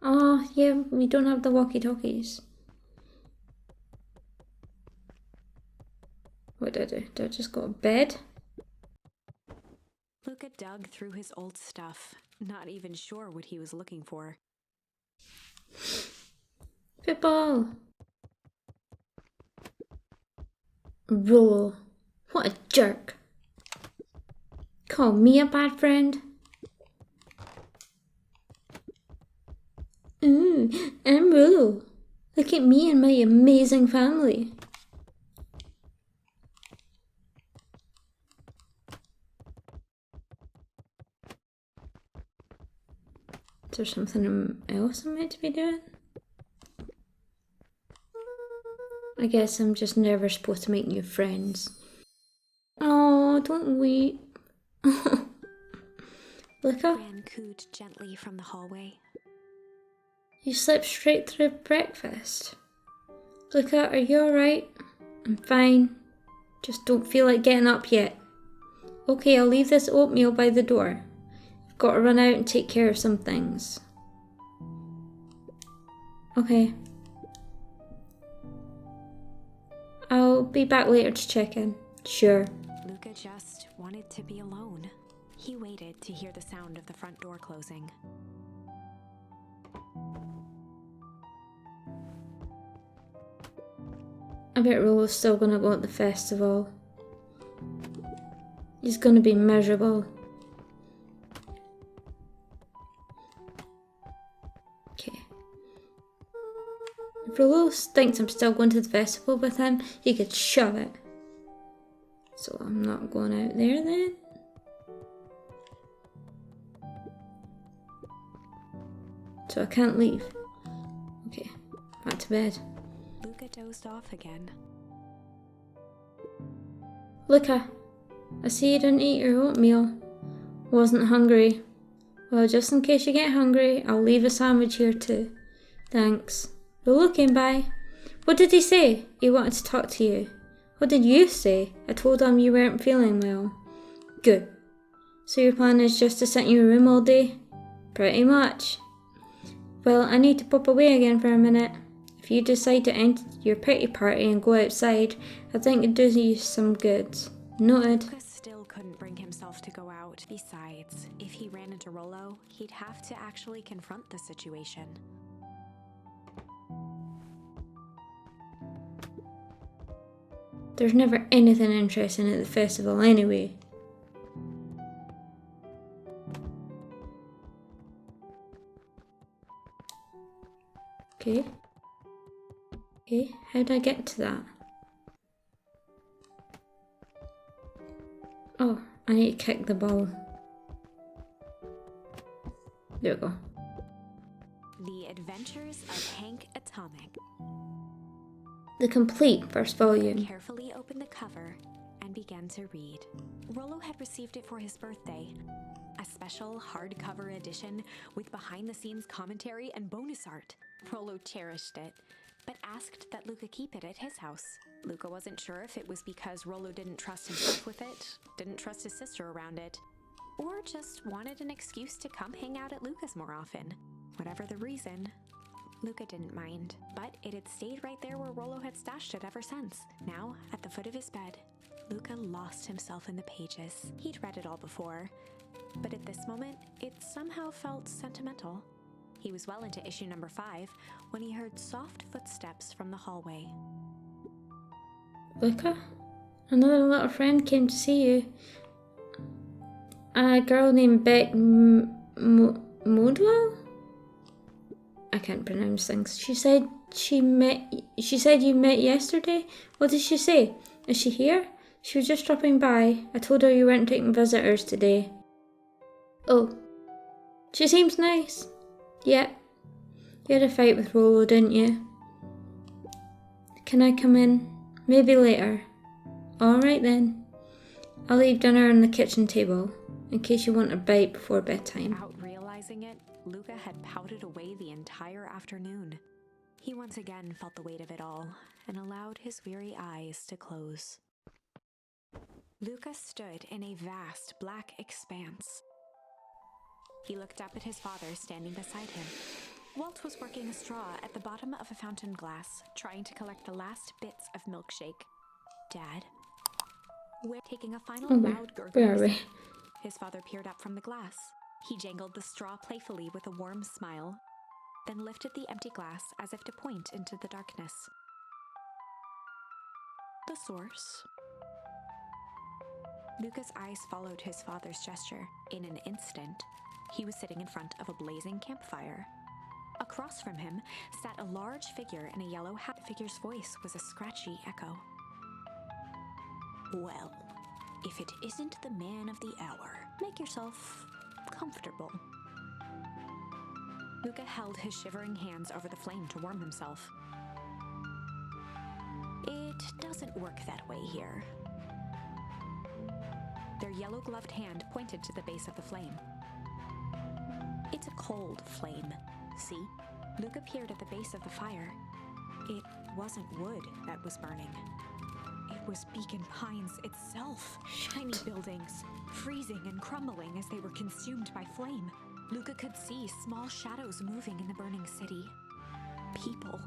Oh, yeah, we don't have the walkie-talkies. What did I do? Did I just go to bed? Luka dug through his old stuff, not even sure what he was looking for. Football. Rollo. What a jerk. Call me a bad friend? I'm Rollo. Look at me and my amazing family. Is there something else I'm meant to be doing? I guess I'm just never supposed to make new friends. Oh, don't weep. Luka, Gran cooed gently from the hallway. you slept straight through breakfast. Luka, are you alright? I'm fine. Just don't feel like getting up yet. Okay, I'll leave this oatmeal by the door. I've got to run out and take care of some things. Okay. I'll be back later to check in. Sure. Luka just wanted to be alone. He waited to hear the sound of the front door closing. I bet Rollo's still gonna go at the festival. He's gonna be miserable. Okay. If Rollo thinks I'm still going to the festival with him, he could shove it. So I'm not going out there then. So I can't leave. Okay, back to bed. Luka dozed off again. Luka, I see you didn't eat your oatmeal. Wasn't hungry. Well, just in case you get hungry, I'll leave a sandwich here too. Thanks. Rollo came by. What did he say? He wanted to talk to you. What did you say? I told him you weren't feeling well. Good. So your plan is just to sit in your room all day? Pretty much. Well, I need to pop away again for a minute. If you decide to end your pity party and go outside, I think it'd do you some good. Noted. Luka still couldn't bring himself to go out. Besides, if he ran into Rollo, he'd have to actually confront the situation. There's never anything interesting at the festival anyway. Okay. Okay, how'd I get to that? Oh, I need to kick the ball. There we go. The Adventures of Hank Atomic. The complete first volume. Carefully opened the cover and began to read. Rollo had received it for his birthday. A special hardcover edition with behind-the-scenes commentary and bonus art. Rollo cherished it, but asked that Luka keep it at his house. Luka wasn't sure if it was because Rollo didn't trust himself with it, didn't trust his sister around it, or just wanted an excuse to come hang out at Luka's more often. Whatever the reason, Luka didn't mind, but it had stayed right there where Rollo had stashed it ever since. Now, at the foot of his bed, Luka lost himself in the pages. He'd read it all before, but at this moment, it somehow felt sentimental. He was well into issue number 5 when he heard soft footsteps from the hallway. Luka? Another little friend came to see you. A girl named Beck Modwell? I can't pronounce things. She said you met yesterday. What did she say? Is she here? She was just dropping by. I told her you weren't taking visitors today. Oh. She seems nice. Yeah. You had a fight with Rollo, didn't you? Can I come in? Maybe later. Alright then. I'll leave dinner on the kitchen table, in case you want a bite before bedtime. Without realizing it, Luka had pouted away the entire afternoon. He once again felt the weight of it all, and allowed his weary eyes to close. Luka stood in a vast black expanse. He looked up at his father standing beside him. Walt was working a straw at the bottom of a fountain glass, trying to collect the last bits of milkshake. Dad? We're taking a final loud Where are gurgle. we? His father peered up from the glass. He jangled the straw playfully with a warm smile, then lifted the empty glass as if to point into the darkness. The source. Luka's eyes followed his father's gesture. In an instant, he was sitting in front of a blazing campfire. Across from him sat a large figure in a yellow hat. The figure's voice was a scratchy echo. Well, if it isn't the man of the hour, make yourself comfortable. Luka held his shivering hands over the flame to warm himself. It doesn't work that way here. Their yellow-gloved hand pointed to the base of the flame. It's a cold flame, see? Luka peered at the base of the fire. It wasn't wood that was burning. It was Beacon Pines itself. Tiny buildings, freezing and crumbling as they were consumed by flame. Luka could see small shadows moving in the burning city. People.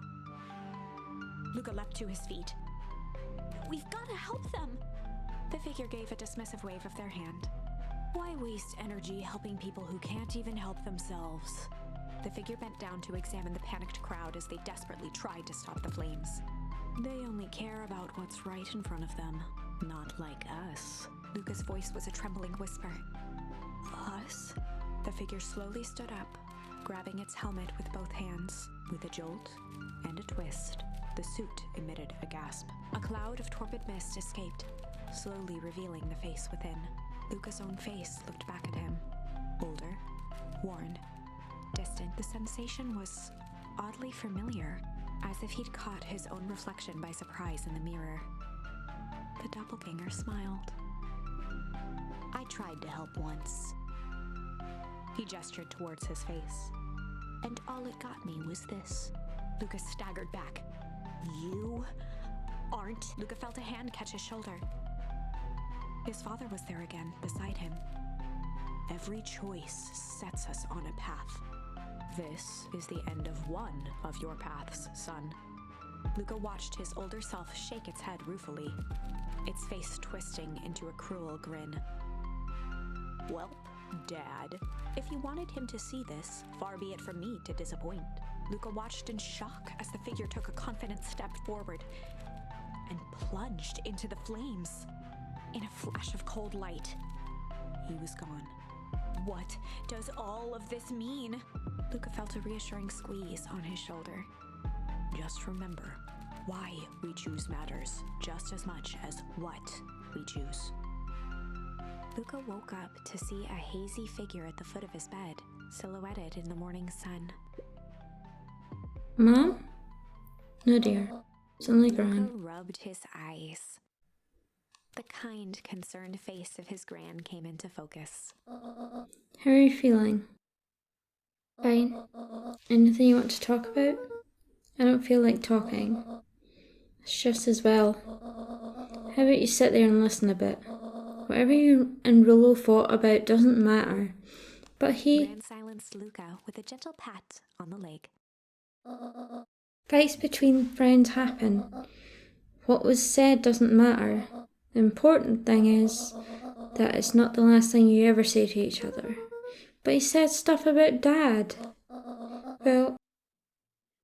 Luka leapt to his feet. We've got to help them! The figure gave a dismissive wave of their hand. Why waste energy helping people who can't even help themselves? The figure bent down to examine the panicked crowd as they desperately tried to stop the flames. They only care about what's right in front of them, not like us. Luka's voice was a trembling whisper. Us? The figure slowly stood up, grabbing its helmet with both hands. With a jolt and a twist, the suit emitted a gasp. A cloud of torpid mist escaped, slowly revealing the face within. Luka's own face looked back at him. Older, worn, distant. The sensation was oddly familiar, as if he'd caught his own reflection by surprise in the mirror. The doppelganger smiled. I tried to help once. He gestured towards his face. And all it got me was this. Luka staggered back. You aren't... Luka felt a hand catch his shoulder. His father was there again, beside him. Every choice sets us on a path. This is the end of one of your paths, son. Luka watched his older self shake its head ruefully, its face twisting into a cruel grin. Welp, Dad, if you wanted him to see this, far be it from me to disappoint. Luka watched in shock as the figure took a confident step forward and plunged into the flames. In a flash of cold light, he was gone. What does all of this mean? Luka felt a reassuring squeeze on his shoulder. Just remember, why we choose matters just as much as what we choose. Luka woke up to see a hazy figure at the foot of his bed, silhouetted in the morning sun. Mom? No, dear. It's only Luka Gran. rubbed his eyes. The kind, concerned face of his gran came into focus. How are you feeling? Fine. Anything you want to talk about? I don't feel like talking. It's just as well. How about you sit there and listen a bit? Whatever you and Rollo fought about doesn't matter. But he... Gran silenced Luka with a gentle pat on the leg. Fights between friends happen. What was said doesn't matter. The important thing is that it's not the last thing you ever say to each other. But he said stuff about Dad. Well,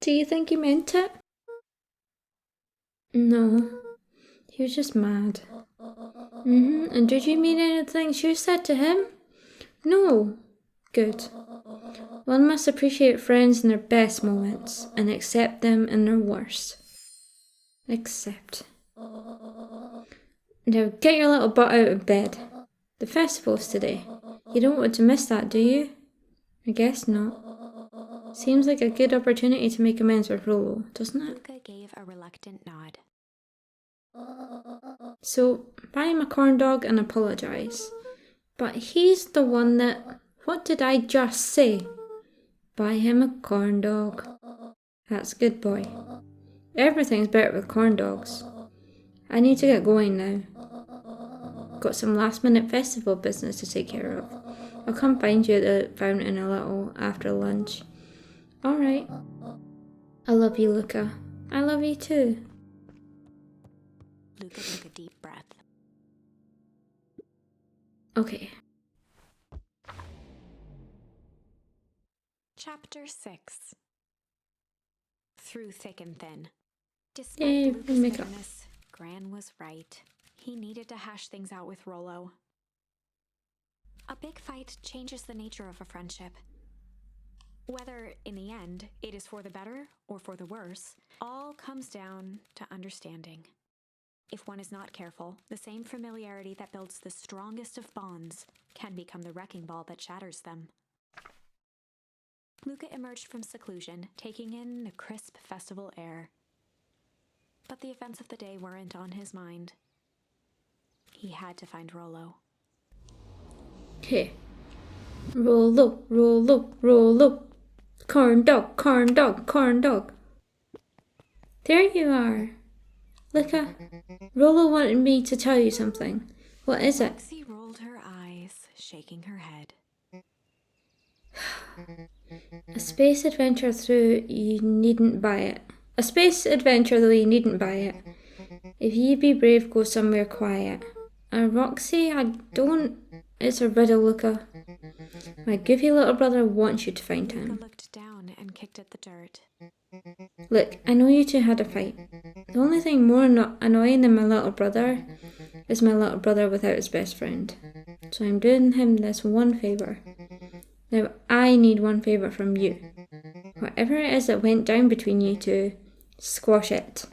do you think he meant it? No. He was just mad. And did you mean anything you said to him? No. Good. One must appreciate friends in their best moments and accept them in their worst. Accept. Now get your little butt out of bed. The festival's today. You don't want to miss that, do you? I guess not. Seems like a good opportunity to make amends with Rollo, doesn't it? Luka gave a reluctant nod. So, buy him a corn dog and apologise. But he's the one that... What did I just say? Buy him a corn dog. That's a good boy. Everything's better with corn dogs. I need to get going now. Got some last minute festival business to take care of. I'll come find you at the fountain a little after lunch. Alright. I love you, Luka. I love you too. Luka took a deep breath. Okay. Chapter 6. Through thick and thin. Despite Yay, Luka's makeup. bitterness, Gran was right. He needed to hash things out with Rollo. A big fight changes the nature of a friendship. Whether, in the end, it is for the better or for the worse, all comes down to understanding. If one is not careful, the same familiarity that builds the strongest of bonds can become the wrecking ball that shatters them. Luka emerged from seclusion, taking in the crisp festival air. But the events of the day weren't on his mind. He had to find Rollo. Okay. Rollo, Rollo, Rollo. Corn dog, corn dog, corn dog. There you are. Luka, Rollo wanted me to tell you something. What is it? Roxy rolled her eyes, shaking her head. A space adventure through you needn't buy it. A space adventure though you needn't buy it. If ye be brave, go somewhere quiet. Roxy, I don't... It's a riddle, Luka. My goofy little brother wants you to find Luka him. looked down and kicked at the dirt. Look, I know you two had a fight. The only thing more annoying than my little brother is my little brother without his best friend. So I'm doing him this one favour. Now I need one favour from you. Whatever it is that went down between you two, squash it.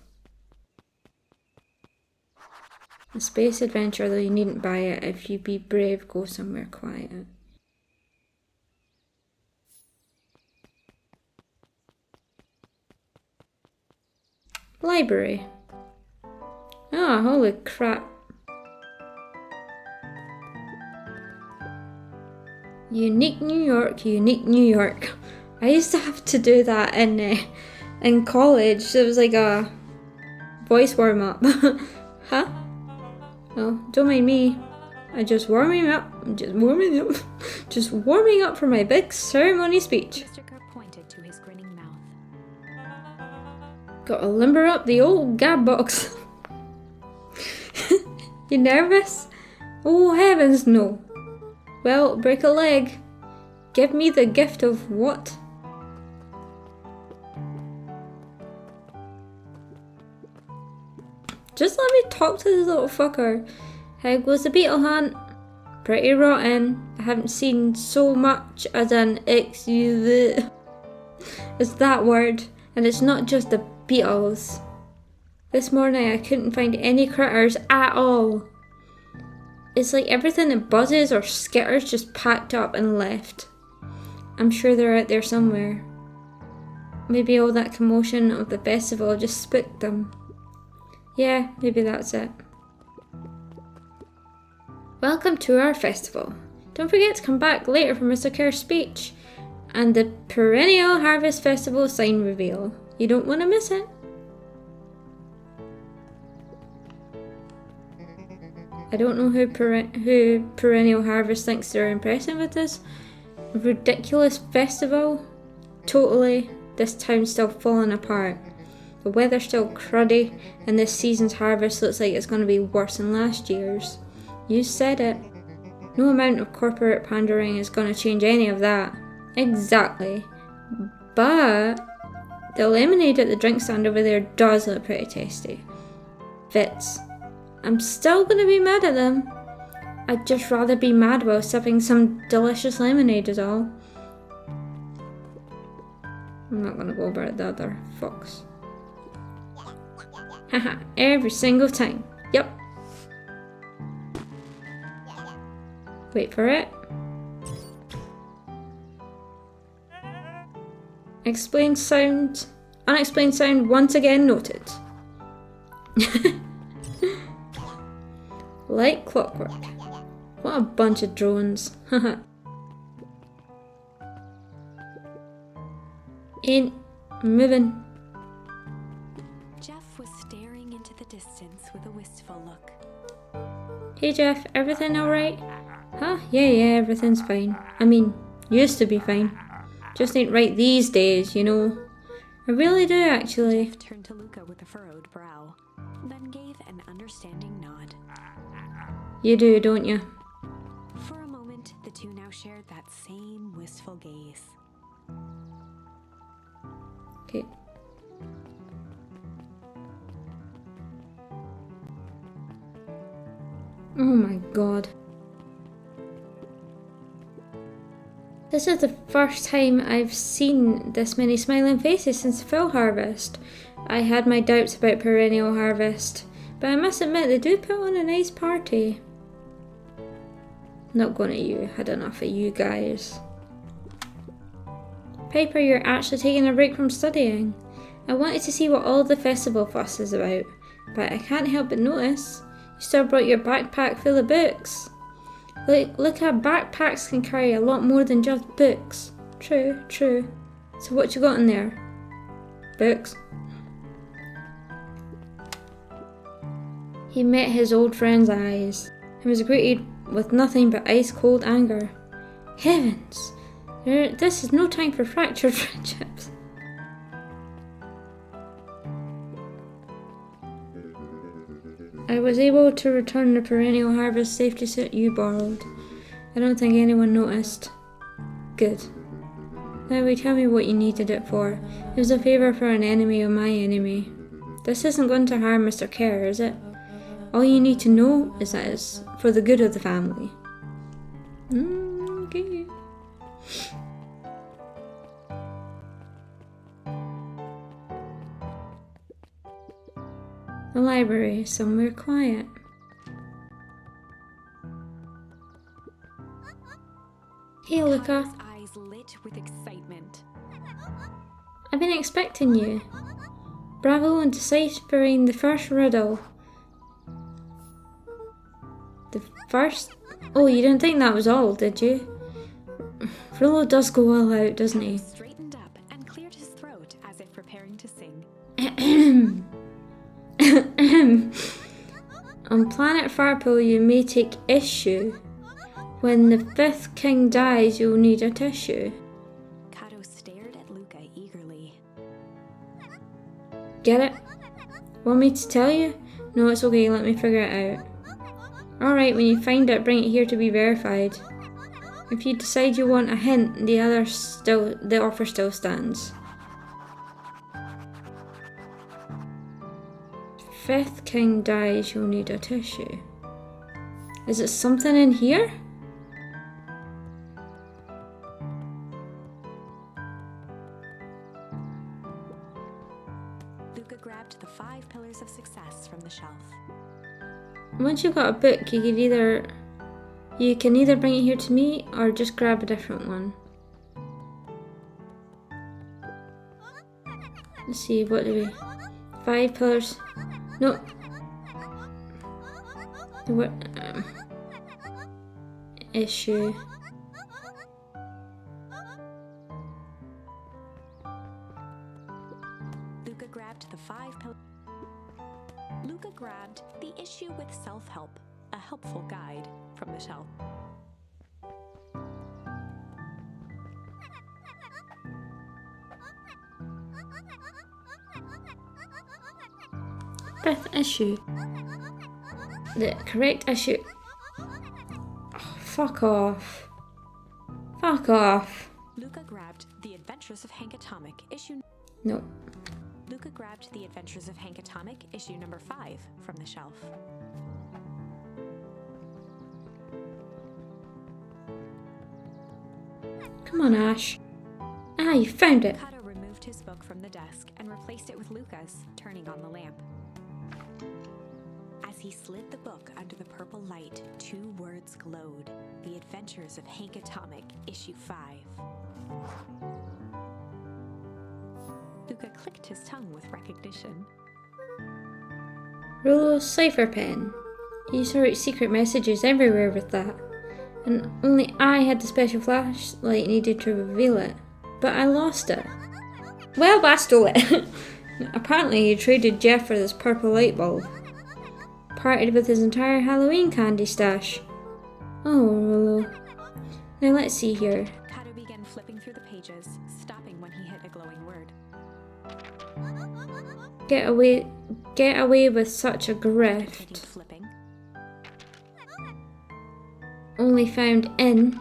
A space adventure, though you needn't buy it. If you be brave, go somewhere quiet. Library. Oh, holy crap. Unique New York, unique New York. I used to have to do that in college. It was like a voice warm up. Huh? Oh, don't mind me. I'm just warming up. Just warming up for my big ceremony speech. Mr. Kerr pointed to his grinning mouth. Gotta limber up the old gab box. You nervous? Oh heavens no. Well, break a leg. Give me the gift of what? Just let me talk to this little fucker. How goes the beetle hunt? Pretty rotten. I haven't seen so much as an it's that word. And it's not just the beetles. This morning I couldn't find any critters at all. It's like everything that buzzes or skitters just packed up and left. I'm sure they're out there somewhere. Maybe all that commotion of the festival just spooked them. Yeah, maybe that's it. Welcome to our festival. Don't forget to come back later for Mr. Kerr's speech and the Perennial Harvest Festival sign reveal. You don't want to miss it. I don't know who Perennial Harvest thinks they're impressing with this ridiculous festival. Totally, this town's still falling apart. The weather's still cruddy, and this season's harvest looks like it's going to be worse than last year's. You said it. No amount of corporate pandering is going to change any of that. Exactly. But the lemonade at the drink stand over there does look pretty tasty. Fits. I'm still going to be mad at them. I'd just rather be mad while sipping some delicious lemonade is all. I'm not going to go over at the other fox. Haha, every single time. Yep. Wait for it. Unexplained sound once again noted. Like clockwork. What a bunch of drones. Haha. Ain't moving. Jeff was staring into the distance with a wistful look. Hey Jeff, everything alright? Huh? Yeah, everything's fine. I mean, used to be fine. Just ain't right these days, you know. I really do, actually. Jeff turned to Luka with a furrowed brow, then gave an understanding nod. You do, don't you? For a moment, the two now shared that same wistful gaze. Okay. Oh my god. This is the first time I've seen this many smiling faces since the fall harvest. I had my doubts about perennial harvest, but I must admit they do put on a nice party. Not going at you, had enough of you guys. Piper, you're actually taking a break from studying. I wanted to see what all the festival fuss is about, but I can't help but notice you still brought your backpack full of books. Look how backpacks can carry a lot more than just books. True, true. So what you got in there? Books? He met his old friend's eyes and was greeted with nothing but ice-cold anger. Heavens! This is no time for fractured friendships. I was able to return the perennial harvest safety suit you borrowed. I don't think anyone noticed. Good. Now tell me what you needed it for. It was a favour for an enemy of my enemy. This isn't going to harm Mr. Kerr, is it? All you need to know is that it's for the good of the family. Okay. The library, somewhere quiet. Hey, Luka. His eyes lit with excitement. I've been expecting you. Bravo on deciphering the first riddle. The first? Oh, you didn't think that was all, did you? Frollo does go all out, doesn't he? Straightened up and cleared his throat as if preparing to sing. On planet Farpo, you may take issue. When the fifth king dies, you'll need a tissue. Kato stared at Luka eagerly. Get it? Want me to tell you? No, it's okay, let me figure it out. Alright, when you find it, bring it here to be verified. If you decide you want a hint, the offer still stands. Fifth king dies, you'll need a tissue. Is it something in here? Luka grabbed the 5 pillars of success from the shelf. Once you've got a book, you can either bring it here to me or just grab a different one. Let's see, what do we... 5 pillars. No. What? Issue. Luka grabbed the 5 pillars. Luka grabbed The Issue with Self-Help, a helpful guide, from the shelf. Fifth issue. The correct issue. Oh, fuck off. Fuck off. Luka grabbed The Adventures of Hank Atomic, issue... No. Luka grabbed The Adventures of Hank Atomic, issue number 5, from the shelf. Come on, Ash. Ah, you found it. Kato removed his book from the desk and replaced it with Luka's, turning on the lamp. As he slid the book under the purple light, 2 words glowed. The Adventures of Hank Atomic, issue 5. Luka clicked his tongue with recognition. Rollo's cipher pen. He used to write secret messages everywhere with that. And only I had the special flashlight needed to reveal it. But I lost it. Well, I stole it. Apparently he traded Jeff for this purple light bulb. Parted with his entire Halloween candy stash. Oh, Rollo. Now let's see here. Kato began flipping through the pages, stopping when he hit a glowing word. Get away with such a Continued grift. flipping. Only found in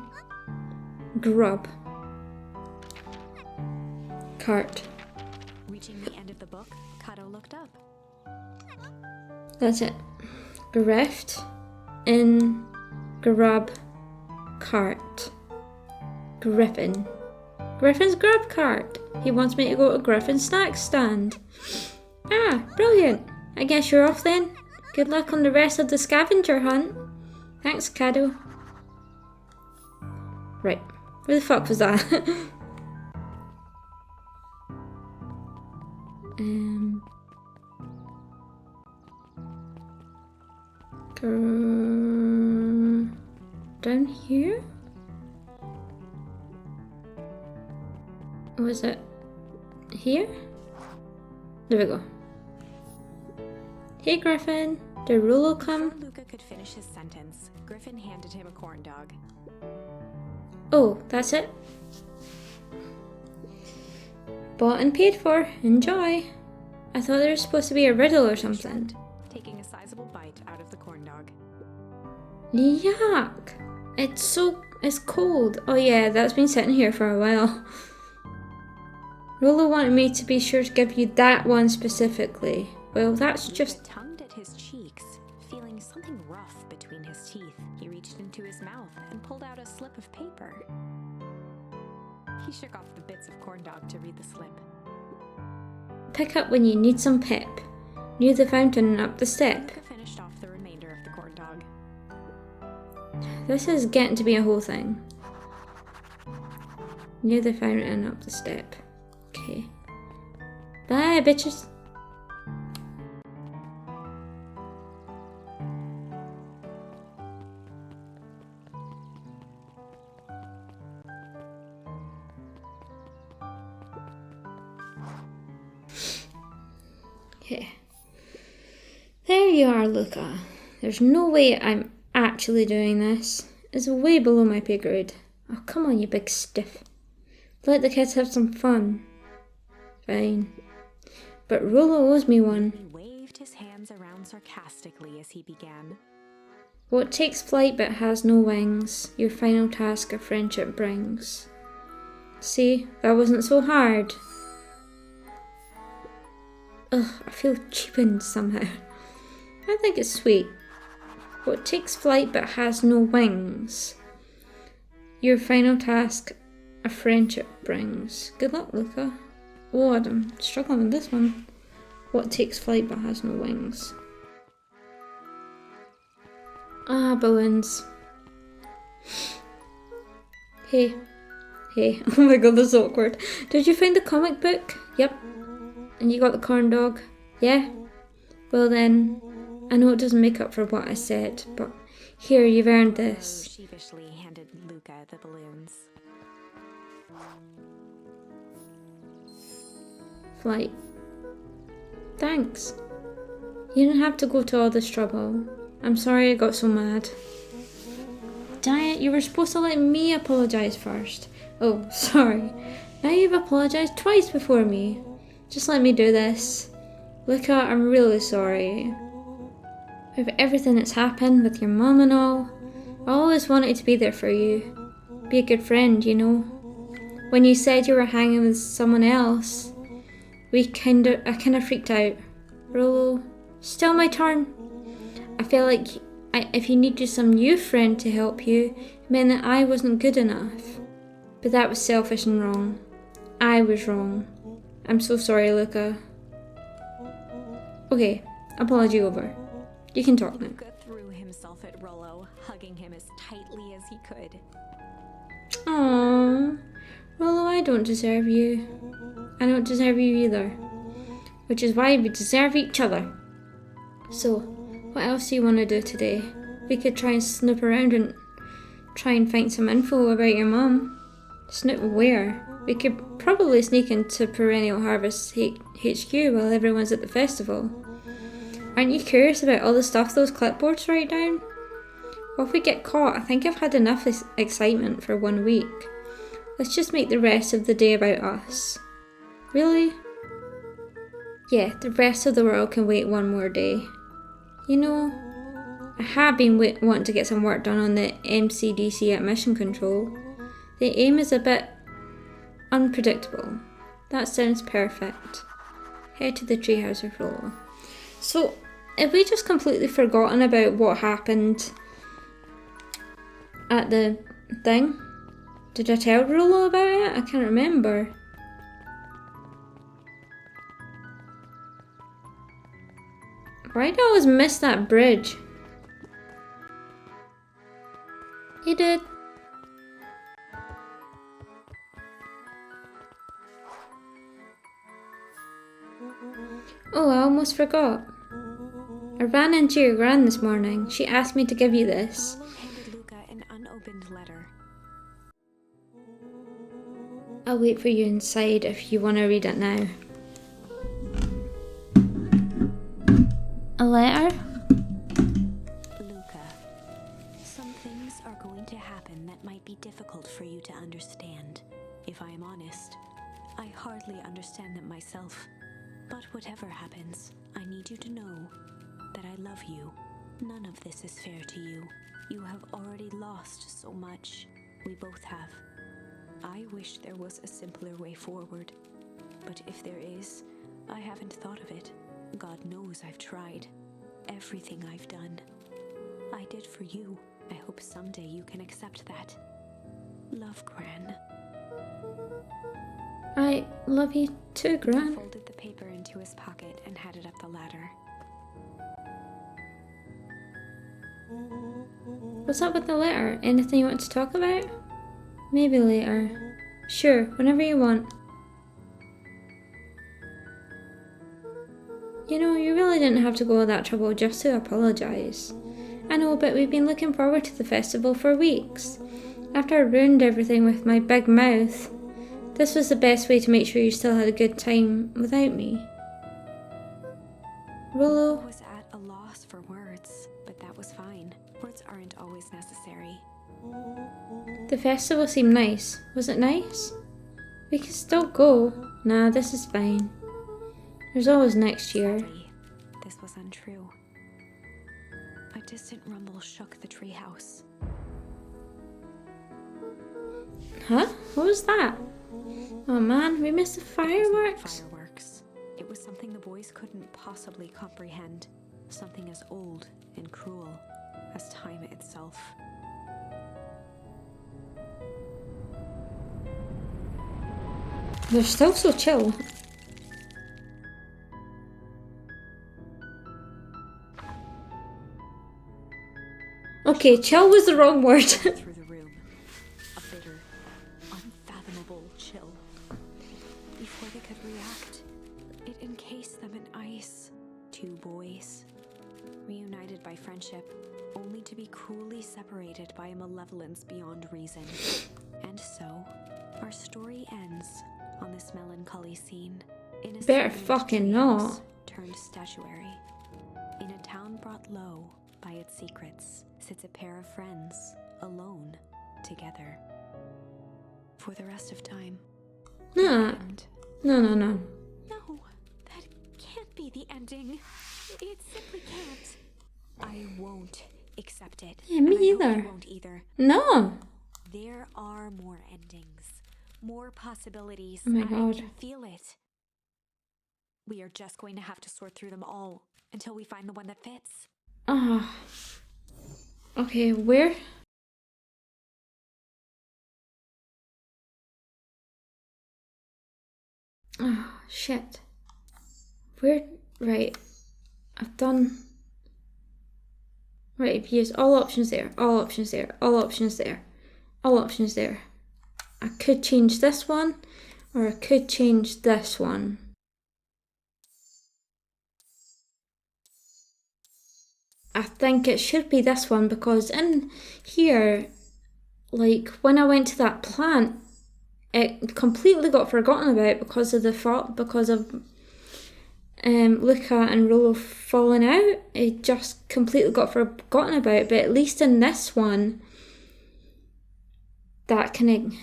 grub cart. Reaching the end of the book, Kato looked up. That's it. Grift in grub cart. Griffin. Griffin's grub cart. He wants me to go to Griffin's snack stand. Ah, brilliant. I guess you're off then. Good luck on the rest of the scavenger hunt. Thanks, Kado. Right. Where the fuck was that? Down here? Was it here? There we go. Hey Griffin, did Rolo come? Before Luka could finish his sentence, Griffin handed him a corn dog. Oh, that's it? Bought and paid for. Enjoy. I thought there was supposed to be a riddle or something. Shrugged, taking a sizable bite out of the corn dog. Yuck! It's cold. Oh yeah, that's been sitting here for a while. Rolo wanted me to be sure to give you that one specifically. Well, that's Luka just... tugged at his cheeks, feeling something rough between his teeth. He reached into his mouth and pulled out a slip of paper. He shook off the bits of corn dog to read the slip. Pick up when you need some pep. Near the fountain and up the step. Luka finished off the remainder of the corn dog. This is getting to be a whole thing. Near the fountain and up the step. Okay. Bye, bitches. Okay. There you are, Luka. There's no way I'm actually doing this. It's way below my pay grade. Oh, come on, you big stiff. Let the kids have some fun. Fine. But Rolo owes me one. He waved his hands around sarcastically as he began. What takes flight but has no wings, your final task of friendship brings. See, that wasn't so hard. Ugh, I feel cheapened somehow. I think it's sweet. What takes flight but has no wings, your final task a friendship brings. Good luck, Luka. Oh, I'm struggling with this one. What takes flight but has no wings? Ah, balloons. Hey. Hey. Oh my god, this is awkward. Did you find the comic book? Yep. And you got the corn dog? Yeah? Well then, I know it doesn't make up for what I said, but here, you've earned this. Sheepishly handed Luka the balloons. Flight. Thanks. You didn't have to go to all this trouble. I'm sorry I got so mad. Dang it, you were supposed to let me apologise first. Oh, sorry. Now you've apologised twice before me. Just let me do this. Luka, I'm really sorry. With everything that's happened with your mum and all, I always wanted to be there for you. Be a good friend, you know. When you said you were hanging with someone else, I kind of freaked out. Rolo, still my turn. I felt like if you needed some new friend to help you, it meant that I wasn't good enough. But that was selfish and wrong. I was wrong. I'm so sorry, Luka. Okay, apology over. You can talk now. Luka threw himself at Rolo, hugging him as tightly as he could. Aww. Rolo, I don't deserve you. I don't deserve you either. Which is why we deserve each other. So, what else do you want to do today? We could try and snoop around and try and find some info about your mum. Snoop where? We could probably sneak into Perennial Harvest HQ while everyone's at the festival. Aren't you curious about all the stuff those clipboards write down? Well, if we get caught, I think I've had enough excitement for 1 week. Let's just make the rest of the day about us. Really? Yeah, the rest of the world can wait one more day. You know, I have been wanting to get some work done on the MCDC at Mission Control. The aim is a bit unpredictable. That sounds perfect. Head to the treehouse with Rollo. So, have we just completely forgotten about what happened at the thing? Did I tell Rollo about it? I can't remember. Why do I always miss that bridge? He did. Oh, I almost forgot. I ran into your gran this morning. She asked me to give you this. Rollo handed Luka an unopened letter. I'll wait for you inside if you want to read it now. A letter? Luka, some things are going to happen that might be difficult for you to understand. If I am honest, I hardly understand them myself. But whatever happens, I need you to know that I love you. None of this is fair to you. You have already lost so much. We both have. I wish there was a simpler way forward. But if there is, I haven't thought of it. God knows I've tried. Everything I've done, I did for you. I hope someday you can accept that. Love, Gran. I love you too, He Gran. folded the paper into his pocket and headed up the ladder. What's up with the letter? Anything you want to talk about? Maybe later. Sure, whenever you want. You know, you really didn't have to go to that trouble just to apologise. I know, but we've been looking forward to the festival for weeks. After I ruined everything with my big mouth, this was the best way to make sure you still had a good time without me. Rollo, I was at a loss for words, but that was fine. Words aren't always necessary. the festival seemed nice. Was it nice? We can still go. Nah, this is fine. There's always next year. Sadly, this was untrue. A distant rumble shook the treehouse. Huh? What was that? Oh man, we missed the fireworks. Fireworks. It was something the boys couldn't possibly comprehend. Something as old and cruel as time itself. They're still so chill. Okay, chill was the wrong word. Through the room, a bitter, unfathomable chill. Before they could react, it encased them in ice. Two boys, reunited by friendship, only to be cruelly separated by a malevolence beyond reason. And so, our story ends on this melancholy scene. In a Better silent fucking treehouse not. Turned statuary. In a town brought low by its secrets, sits a pair of friends, alone, together. For the rest of time. Nah. And No. no, that can't be the ending. It simply can't. I won't accept it. Yeah, me and I hope either. you won't either. No. There are more endings, more possibilities. Oh my I God. can feel it. We are just going to have to sort through them all until we find the one that fits. Ah. Okay, where? Oh, shit. Where? Right. I've done. Right, I've used all options there, all options there, all options there, all options there. I could change this one, or I could change this one. I think it should be this one because in here, like when I went to that plant, it completely got forgotten about because of Luka and Rollo falling out. It just completely got forgotten about. But at least in this one, that kind of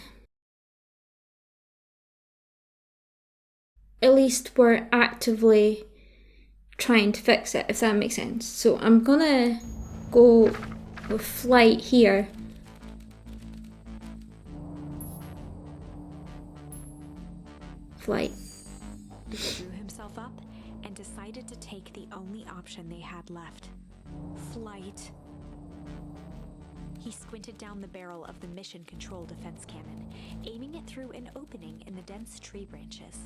at least we're actively trying to fix it, if that makes sense. So I'm gonna go with flight here. Flight. Luka drew himself up and decided to take the only option they had left. Flight. He squinted down the barrel of the mission control defense cannon, aiming it through an opening in the dense tree branches.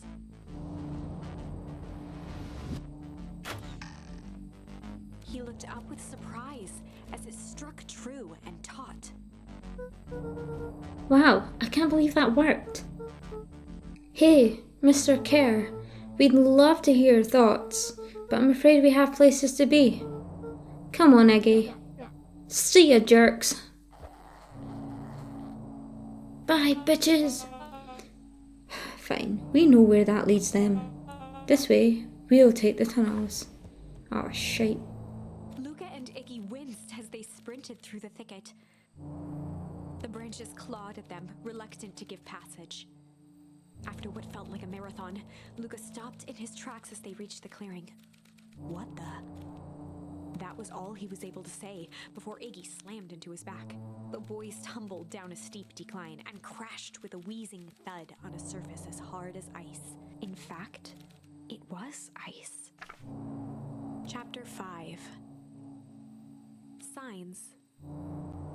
He looked up with surprise as it struck true and taut. Wow, I can't believe that worked. Hey, Mr. Kerr, we'd love to hear your thoughts, but I'm afraid we have places to be. Come on, Iggy. See ya, jerks. Bye, bitches. Fine, we know where that leads them. This way, we'll take the tunnels. Oh, shite. Luka and Iggy winced as they sprinted through the thicket. The branches clawed at them, reluctant to give passage. After what felt like a marathon, Luka stopped in his tracks as they reached the clearing. What the? That was all he was able to say before Iggy slammed into his back. The boys tumbled down a steep decline and crashed with a wheezing thud on a surface as hard as ice. In fact, it was ice. Chapter 5. Signs.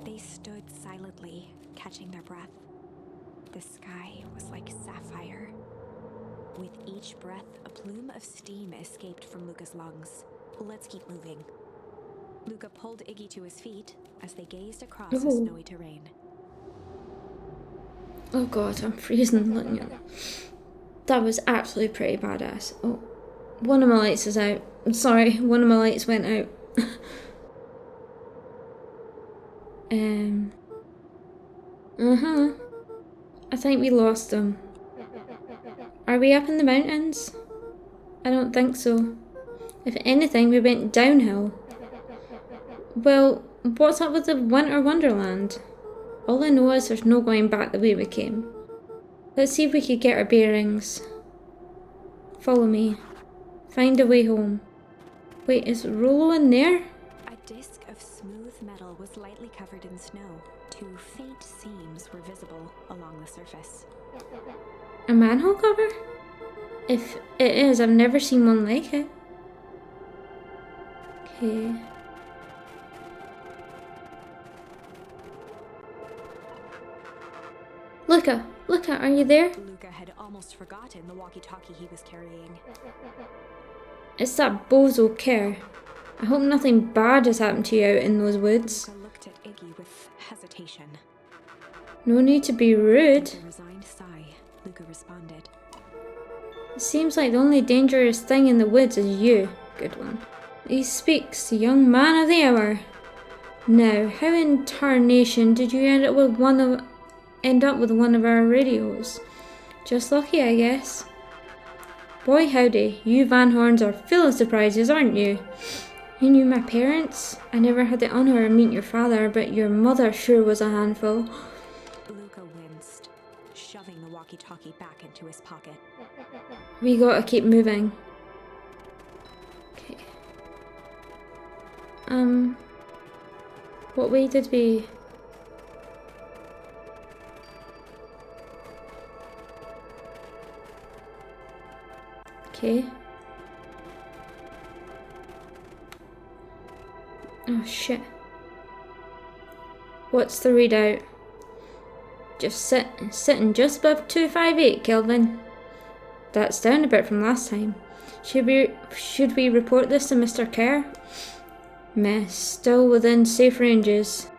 They stood silently, catching their breath. The sky was like sapphire. With each breath, a plume of steam escaped from Luka's lungs. Let's keep moving. Luka pulled Iggy to his feet as they gazed across the snowy terrain. Oh god, I'm freezing looking at it. That was absolutely pretty badass. Oh, one of my lights is out. I'm sorry, one of my lights went out. I think we lost them. Are we up in the mountains? I don't think so. If anything, we went downhill. Well, what's up with the Winter Wonderland? All I know is there's no going back the way we came. Let's see if we could get our bearings. Follow me. Find a way home. Wait, is Rollo in there? A disc of smooth metal was lightly covered in snow. Two faint seams were visible along the surface. A manhole cover? If it is, I've never seen one like it. Okay. Luka, are you there? Luka had almost forgotten the walkie-talkie he was carrying. It's that bozo Kerr. I hope nothing bad has happened to you out in those woods. Luka looked at Iggy with hesitation. No need to be rude. With a resigned sigh, Luka responded. It seems like the only dangerous thing in the woods is you. Good one. He speaks, the young man of the hour. Now, how in tarnation did you end up with one of our radios? Just lucky, I guess. Boy howdy, you Van Horns are full of surprises, aren't you? You knew my parents? I never had the honour of meeting your father, but your mother sure was a handful. Luka winced, shoving the walkie-talkie back into his pocket. We gotta keep moving. Okay. What way did we... Okay. Oh shit. What's the readout? Just sitting just above 258 Kelvin. That's down a bit from last time. Should we report this to Mr. Kerr? Meh, still within safe ranges.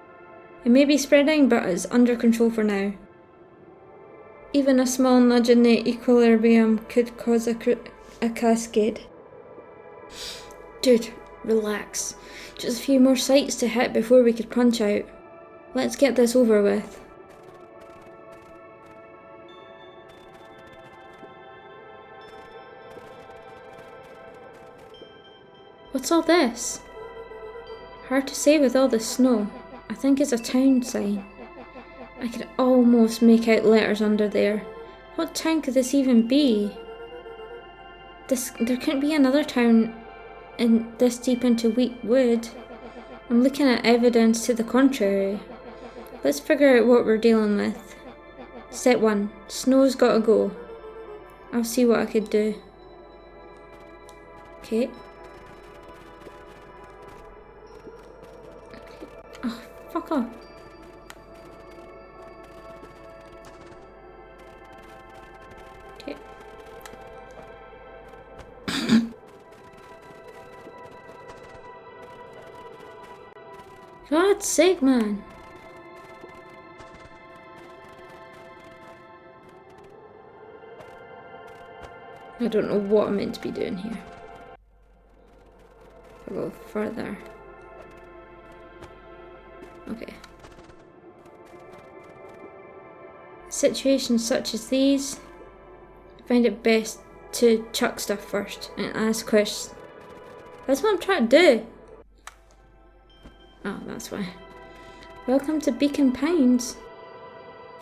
It may be spreading, but it's under control for now. Even a small nudge in the equilibrium could cause a cascade. Dude, relax. Just a few more sites to hit before we could punch out. Let's get this over with. What's all this? Hard to say with all the snow. I think it's a town sign. I could almost make out letters under there. What town could this even be? There couldn't be another town this deep into weak wood. I'm looking at evidence to the contrary. Let's figure out what we're dealing with. Step 1. Snow's gotta go. I'll see what I could do. Okay. Oh, fuck off. Okay. God's sake, man. I don't know what I'm meant to be doing here. I'll go further. Okay. Situations such as these, I find it best to chuck stuff first and ask questions. That's what I'm trying to do. Oh, that's why. Welcome to Beacon Pines.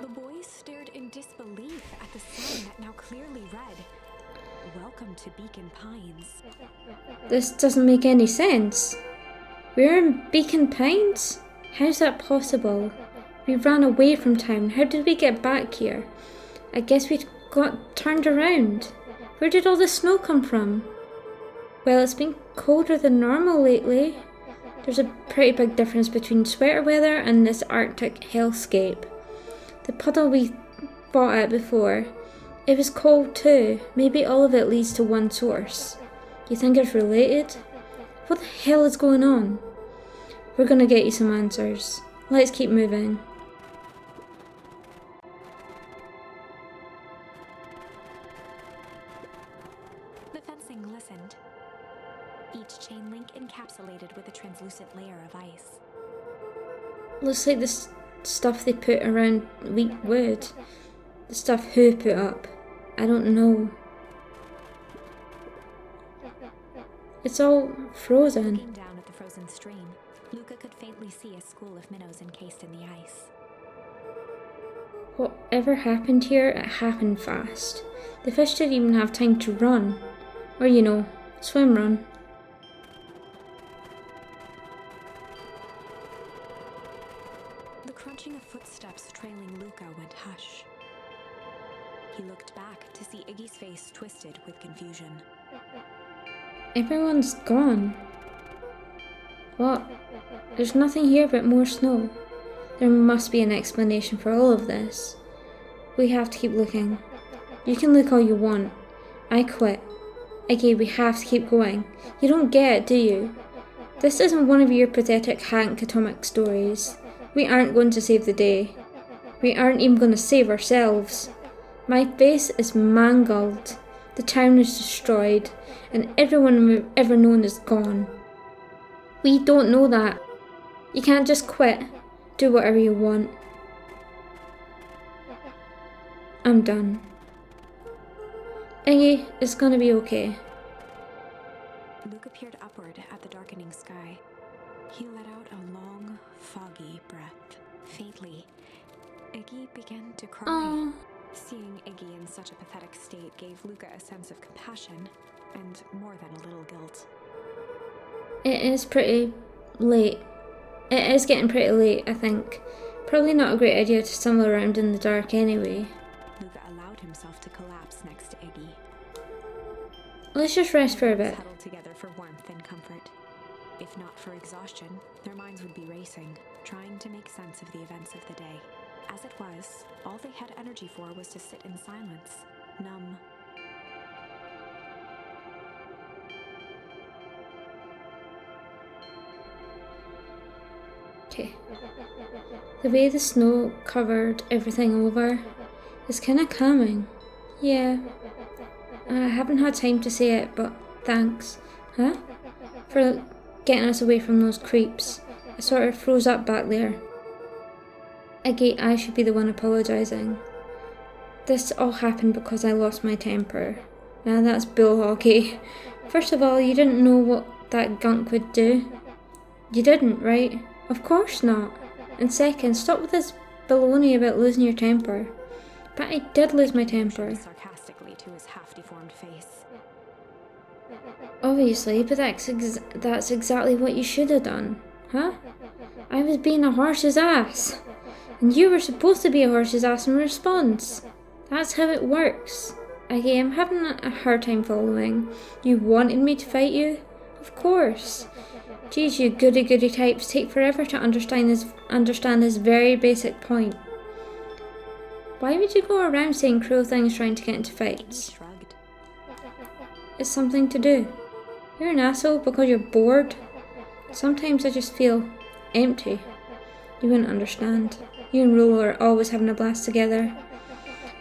The boys stared in disbelief at the sign that now clearly read, "Welcome to Beacon Pines." This doesn't make any sense. We're in Beacon Pines? How's that possible? We ran away from town. How did we get back here? I guess we got turned around. Where did all the snow come from? Well, it's been colder than normal lately. There's a pretty big difference between sweater weather and this Arctic hellscape. The puddle we fought at before, it was cold too. Maybe all of it leads to one source. You think it's related? What the hell is going on? We're gonna get you some answers. Let's keep moving. The fencing glistened, each chain link encapsulated with a translucent layer of ice. Looks like the stuff they put around weak wood. The stuff who put up. I don't know. It's all frozen. Looking down at the frozen stream, Luka could faintly see a school of minnows encased in the ice. Whatever happened here, it happened fast. The fish didn't even have time to run. Or, swim run. The crunching of footsteps trailing Luka went hush. He looked back to see Iggy's face twisted with confusion. Everyone's gone. What? There's nothing here but more snow. There must be an explanation for all of this. We have to keep looking. You can look all you want. I quit. Okay, we have to keep going. You don't get it, do you? This isn't one of your pathetic Hank Atomic stories. We aren't going to save the day. We aren't even going to save ourselves. My face is mangled. The town is destroyed, and everyone we've ever known is gone. We don't know that. You can't just quit. Do whatever you want. I'm done. Iggy, it's gonna be okay. Luka peered upward at the darkening sky. He let out a long, foggy breath. Faintly, Iggy began to cry. Oh. Seeing Iggy in such a pathetic state gave Luka a sense of compassion, and more than a little guilt. It is pretty late. It is getting pretty late, I think. Probably not a great idea to stumble around in the dark anyway. Luka allowed himself to collapse next to Iggy. Let's just rest for a bit. Huddled together for warmth and comfort. If not for exhaustion, their minds would be racing, trying to make sense of the events of the day. As it was, all they had energy for was to sit in silence, numb. Okay. The way the snow covered everything over is kind of calming. Yeah. I haven't had time to say it, but thanks. Huh? For getting us away from those creeps. I sort of froze up back there. I should be the one apologising. This all happened because I lost my temper. Now that's bull hockey. First of all, you didn't know what that gunk would do. You didn't, right? Of course not. And second, stop with this baloney about losing your temper. But I did lose my temper. Sarcastically to his half-deformed face. Obviously, but that's exactly what you should have done, huh? I was being a horse's ass, and you were supposed to be a horse's ass in response. That's how it works. Okay, I'm having a hard time following. You wanted me to fight you? Of course. Geez, you goody-goody types take forever to understand this very basic point. Why would you go around saying cruel things trying to get into fights? Shrugged. It's something to do. You're an asshole because you're bored. Sometimes I just feel empty. You wouldn't understand. You and Rolo are always having a blast together.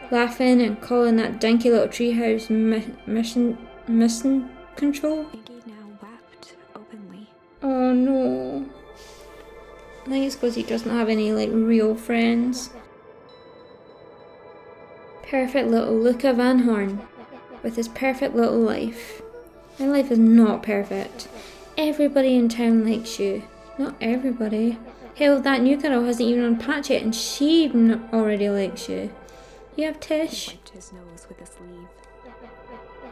Laughing and calling that dinky little treehouse mission control. Iggy now wept openly. Oh no. I think it's because he doesn't have any real friends. Perfect little Luka Van Horn with his perfect little life. My life is not perfect. Everybody in town likes you. Not everybody. Hell, that new girl hasn't even unpacked yet and she already likes you. You have Tish. He wiped his nose with a sleeve.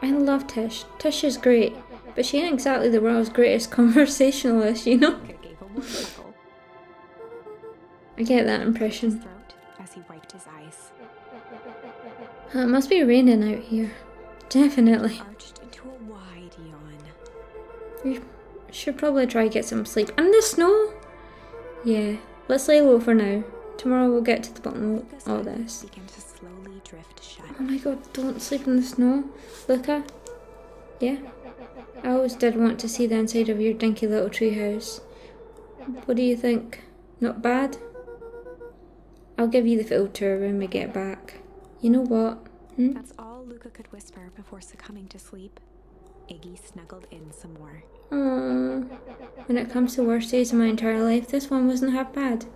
I love Tish. Tish is great, but she ain't exactly the world's greatest conversationalist, you know? Luka gave a warm chuckle. I get that His impression. throat as he wiped his eyes. It must be raining out here. Definitely. Arched into a wide yawn. We should probably try to get some sleep. And the snow? Yeah, let's lay low for now. Tomorrow we'll get to the bottom Luka's of all eyes this. began to slowly drift shut. Oh my god, don't sleep in the snow. Luka? Yeah? I always did want to see the inside of your dinky little treehouse. What do you think? Not bad? I'll give you the full tour when we get back. You know what? That's all Luka could whisper before succumbing to sleep. Iggy snuggled in some more. Aww. When it comes to worst days of my entire life, this one wasn't half bad.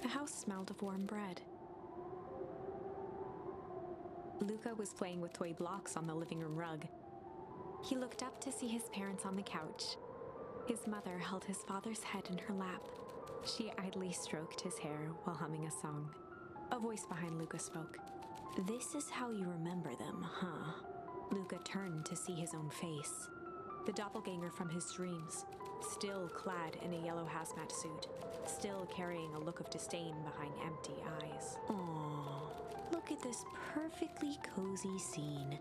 The house smelled of warm bread. Luka was playing with toy blocks on the living room rug. He looked up to see his parents on the couch. His mother held his father's head in her lap. She idly stroked his hair while humming a song. A voice behind Luka spoke. "This is how you remember them, huh?" Luka turned to see his own face. The doppelganger from his dreams, still clad in a yellow hazmat suit, still carrying a look of disdain behind empty eyes. "Aww, look at this perfectly cozy scene.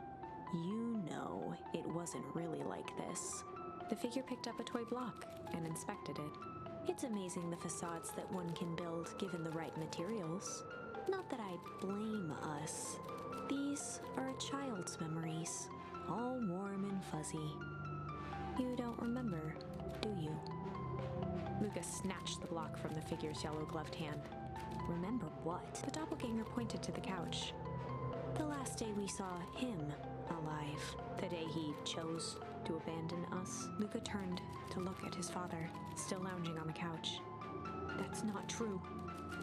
You know it wasn't really like this." The figure picked up a toy block and inspected it. "It's amazing the facades that one can build given the right materials. Not that I blame us. These are a child's memories, all warm and fuzzy. You don't remember, do you?" Luka snatched the block from the figure's yellow-gloved hand. "Remember what?" The doppelganger pointed to the couch. "The last day we saw him alive. The day he chose to abandon us." Luka turned to look at his father, still lounging on the couch. "That's not true.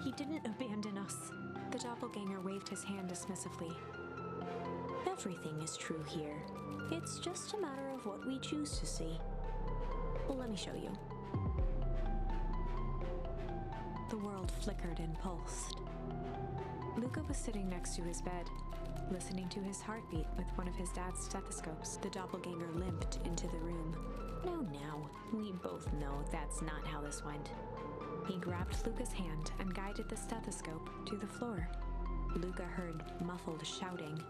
He didn't abandon us." The doppelganger waved his hand dismissively. "Everything is true here. It's just a matter of what we choose to see. Well, let me show you." The world flickered and pulsed. Luka was sitting next to his bed, listening to his heartbeat with one of his dad's stethoscopes. The doppelganger limped into the room. Now, we both know that's not how this went." He grabbed Luka's hand and guided the stethoscope to the floor. Luka heard muffled shouting,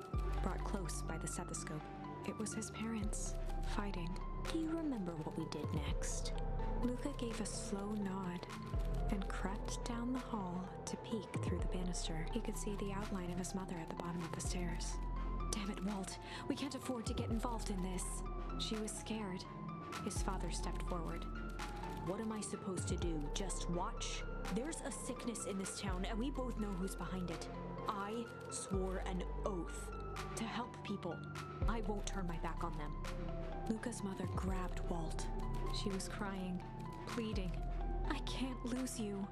brought close by the stethoscope. It was his parents, fighting. "Do you remember what we did next?" Luka gave a slow nod and crept down the hall to peek through the banister. He could see the outline of his mother at the bottom of the stairs. "Damn it, Walt. We can't afford to get involved in this." She was scared. His father stepped forward. "What am I supposed to do? Just watch? There's a sickness in this town, and we both know who's behind it. I swore an oath to help people. I won't turn my back on them." Luka's mother grabbed Walt. She was crying, pleading. "I can't lose you."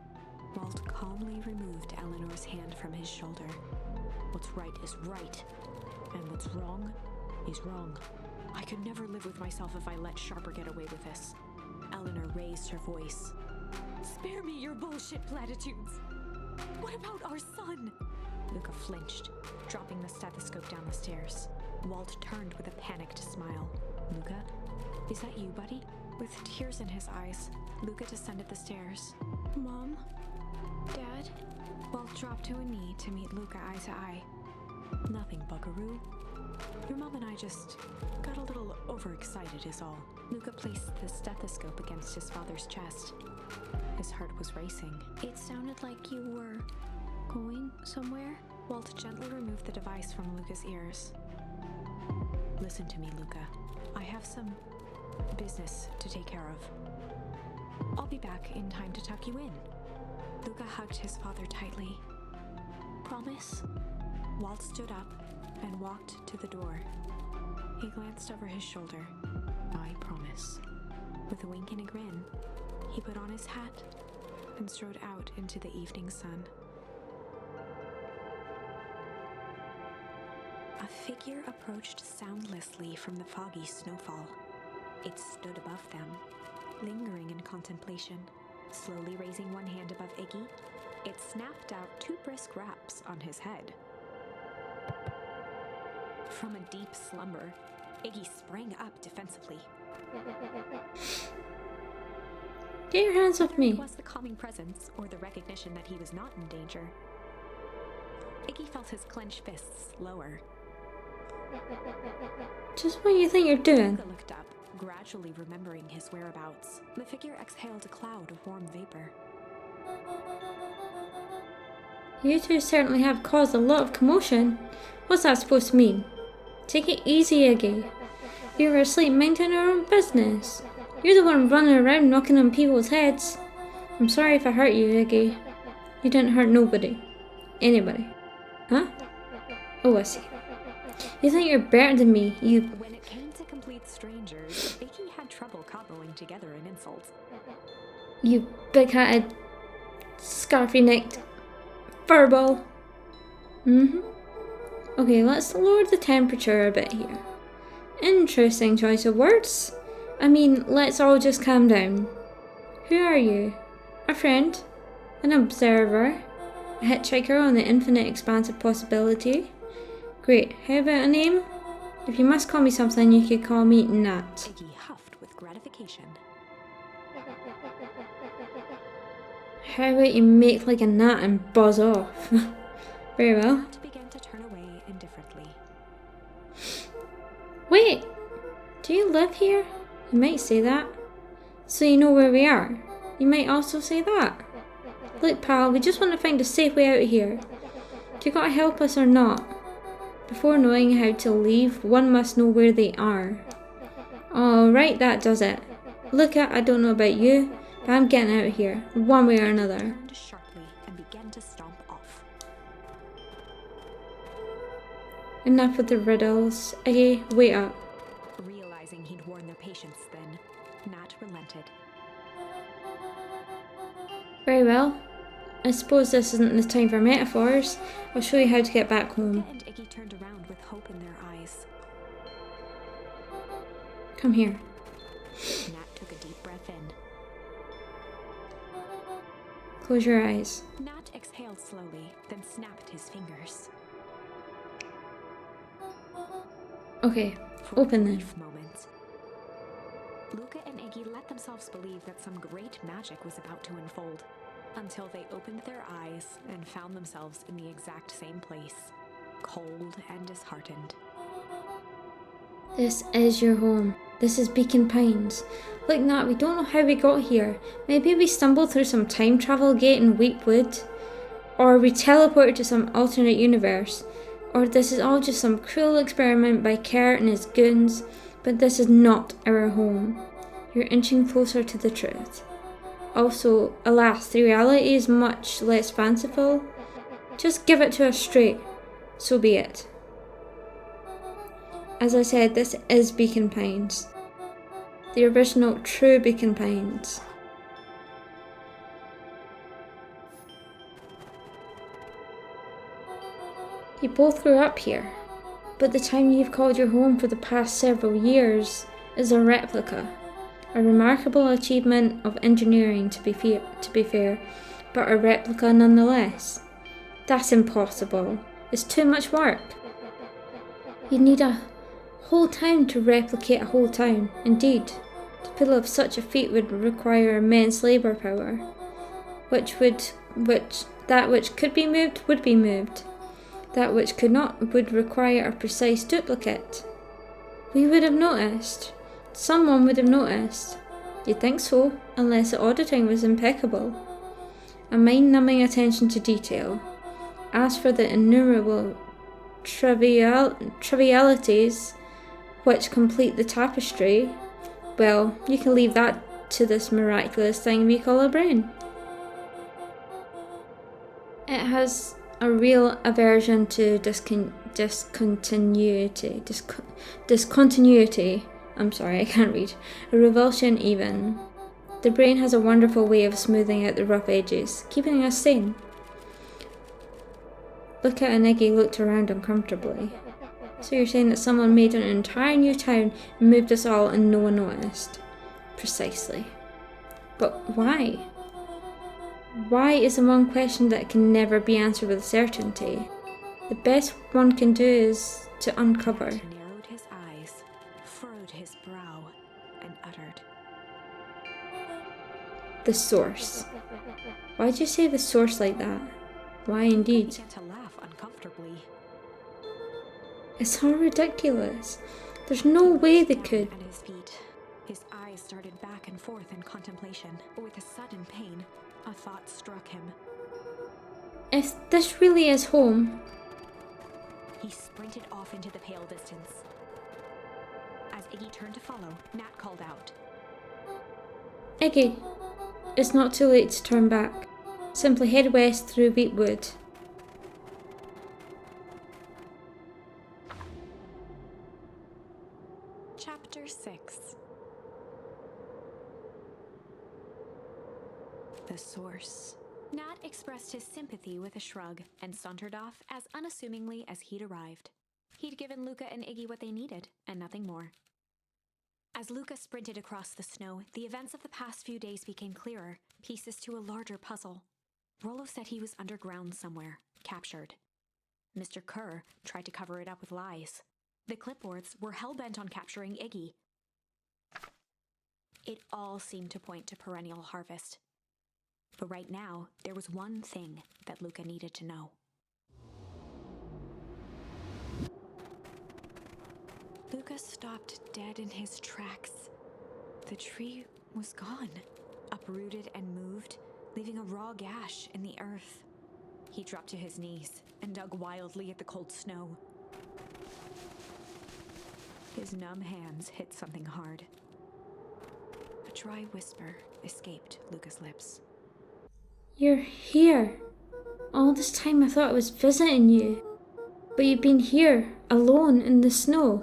Walt calmly removed Eleanor's hand from his shoulder. "What's right is right, and what's wrong is wrong. I could never live with myself if I let Sharper get away with this." Eleanor raised her voice. "Spare me your bullshit platitudes. What about our son?" Luka flinched, dropping the stethoscope down the stairs. Walt turned with a panicked smile. Luka? Is that you, buddy? With tears in his eyes, Luka descended the stairs. Mom? Dad? Walt dropped to a knee to meet Luka eye to eye. Nothing, buckaroo. Your mom and I just got a little overexcited is all. Luka placed the stethoscope against his father's chest. His heart was racing. It sounded like you were going somewhere? Walt gently removed the device from Luka's ears. Listen to me, Luka. I have some business to take care of. I'll be back in time to tuck you in. Luka hugged his father tightly. Promise? Walt stood up and walked to the door. He glanced over his shoulder. I promise. With a wink and a grin, he put on his hat and strode out into the evening sun. A figure approached soundlessly from the foggy snowfall. It stood above them, lingering in contemplation. Slowly raising one hand above Iggy, it snapped out 2 brisk raps on his head. From a deep slumber, Iggy sprang up defensively. Get your hands off me. Was the calming presence or the recognition that he was not in danger? Iggy felt his clenched fists lower. Just what you think you're doing. Luka looked up, gradually remembering his whereabouts. The figure exhaled a cloud of warm vapor. You two certainly have caused a lot of commotion. What's that supposed to mean? Take it easy, Iggy. You were asleep minding your own business. You're the one running around knocking on people's heads. I'm sorry if I hurt you, Iggy. You didn't hurt nobody. Anybody. Huh? Oh, I see. You think you're better than me, you... When it came to complete strangers, Iggy had trouble cobbling together an insult. You big-hatted, scarfy-necked furball. Okay, let's lower the temperature a bit here. Interesting choice of words. I mean, let's all just calm down. Who are you? A friend? An observer? A hitchhiker on the infinite expanse of possibility? Great, how about a name? If you must call me something, you could call me Nat. Iggy huffed with gratification. How about you make like a gnat and buzz off? Very well. Nat began to turn away indifferently. Wait! Do you live here? You might say that. So you know where we are. You might also say that. Look, pal, we just want to find a safe way out of here. Do you gotta help us or not? Before knowing how to leave, one must know where they are. Alright, that does it. Luka, I don't know about you, but I'm getting out of here, one way or another. He turned sharply and began to stomp off. Enough with the riddles. Iggy, wait up. Realizing he'd worn their patience then, Nat relented. Very well. I suppose this isn't the time for metaphors. I'll show you how to get back home. Luka and Iggy turned around with hope in their eyes. Come here. Nat took a deep breath in. Close your eyes. Nat exhaled slowly, then snapped his fingers. Okay, For open a them. brief moment, Luka and Iggy let themselves believe that some great magic was about to unfold, until they opened their eyes and found themselves in the exact same place, cold and disheartened. This is your home. This is Beacon Pines. Look, Nat, we don't know how we got here. Maybe we stumbled through some time travel gate in Weepwood. Or we teleported to some alternate universe. Or this is all just some cruel experiment by Kurt and his goons. But this is not our home. You're inching closer to the truth. Also, alas, the reality is much less fanciful. Just give it to us straight. So be it. As I said, this is Beacon Pines. The original true Beacon Pines. You both grew up here, but the time you've called your home for the past several years is a replica. A remarkable achievement of engineering, to be fair, but a replica nonetheless. That's impossible. It's too much work. You need a whole town to replicate a whole town. Indeed, to pull off such a feat would require immense labour power, that which could be moved would be moved. That which could not would require a precise duplicate. We would have noticed. Someone would have noticed. You'd think so, unless the auditing was impeccable. A mind-numbing attention to detail. As for the innumerable trivialities which complete the tapestry, well, you can leave that to this miraculous thing we call a brain. It has a real aversion to discontinuity. I'm sorry, I can't read. A revulsion even. The brain has a wonderful way of smoothing out the rough edges, keeping us sane. Luka and Iggy looked around uncomfortably. So you're saying that someone made an entire new town and moved us all and no one noticed? Precisely. But why? Why is the one question that can never be answered with certainty. The best one can do is to uncover. He narrowed his eyes, furrowed his brow, and uttered, The source. Why'd you say the source like that? Why indeed? He began to laugh uncomfortably. It's all ridiculous. There's no way they could. At his feet, his eyes started back and forth in contemplation. With a sudden pain, a thought struck him. If this really is home, He sprinted off into the pale distance. As Iggy turned to follow, Nat called out, Iggy, it's not too late to turn back. Simply head west through Beetwood. Chapter 6. The Source. Nat expressed his sympathy with a shrug and sauntered off as unassumingly as he'd arrived. He'd given Luka and Iggy what they needed, and nothing more. As Luka sprinted across the snow, the events of the past few days became clearer, pieces to a larger puzzle. Rollo said he was underground somewhere, captured. Mr. Kerr tried to cover it up with lies. The clipboards were hell-bent on capturing Iggy. It all seemed to point to perennial harvest. But right now, there was one thing that Luka needed to know. Luka stopped dead in his tracks. The tree was gone, uprooted and moved, leaving a raw gash in the earth. He dropped to his knees and dug wildly at the cold snow. His numb hands hit something hard. A dry whisper escaped Luka's lips. You're here. All this time I thought I was visiting you. But you've been here, alone in the snow.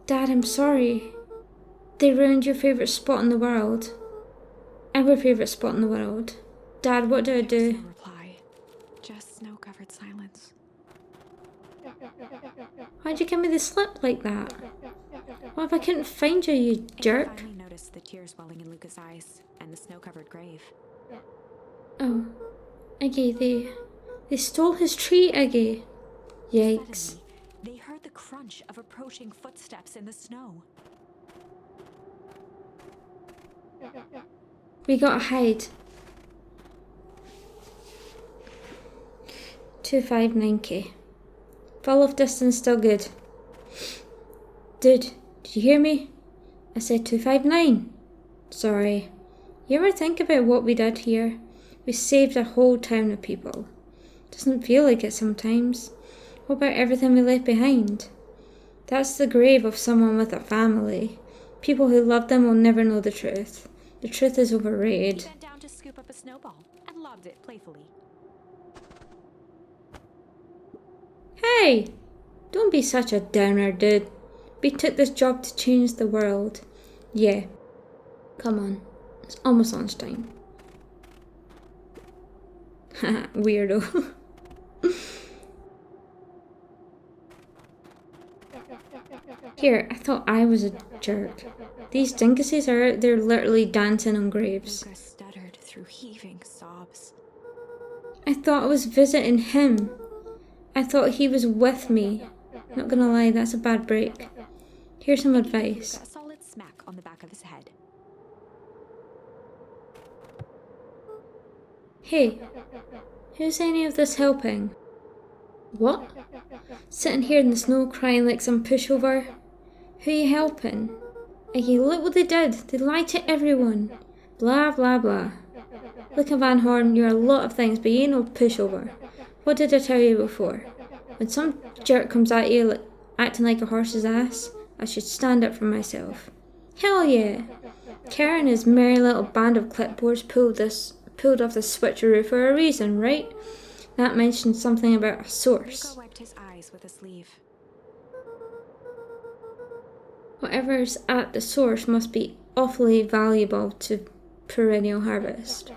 Dad, I'm sorry. They ruined your favourite spot in the world. Our favourite spot in the world. Dad, what do I do? No reply. Just snow-covered silence. Why'd you give me the slip like that? What if I couldn't find you, you jerk? I finally noticed the tears welling in Luka's eyes and the snow-covered grave. Oh, Iggy, they stole his tree, Iggy. Yikes. Suddenly, they heard the crunch of approaching footsteps in the snow. We gotta hide. 259k. Fall off distance still good. Dude, did you hear me? I said 259. Sorry. You ever think about what we did here? We saved a whole town of people. Doesn't feel like it sometimes. What about everything we left behind? That's the grave of someone with a family. People who love them will never know the truth. The truth is overrated. He bent down to scoop up a snowball and lobbed it playfully. Hey! Don't be such a downer, dude. We took this job to change the world. Yeah. Come on. It's almost lunchtime. Haha, weirdo. Here, I thought I was a jerk. These dinguses are out there literally dancing on graves. Luka stuttered through heaving sobs. I thought I was visiting him. I thought he was with me. Not gonna lie, that's a bad break. Here's some advice. A solid smack on the back of his head. Hey, who's any of this helping? What? Sitting here in the snow crying like some pushover? Who are you helping? Iggy, look what they did. They lied to everyone. Blah, blah, blah. Luka Van Horn, you're a lot of things, but you ain't no pushover. What did I tell you before? When some jerk comes at you acting like a horse's ass, I should stand up for myself. Hell yeah! Karen and his merry little band of clipboards pulled off the switcheroo for a reason, right? That mentioned something about a source. Luka wiped his eyes with a sleeve. Whatever's at the source must be awfully valuable to perennial harvest.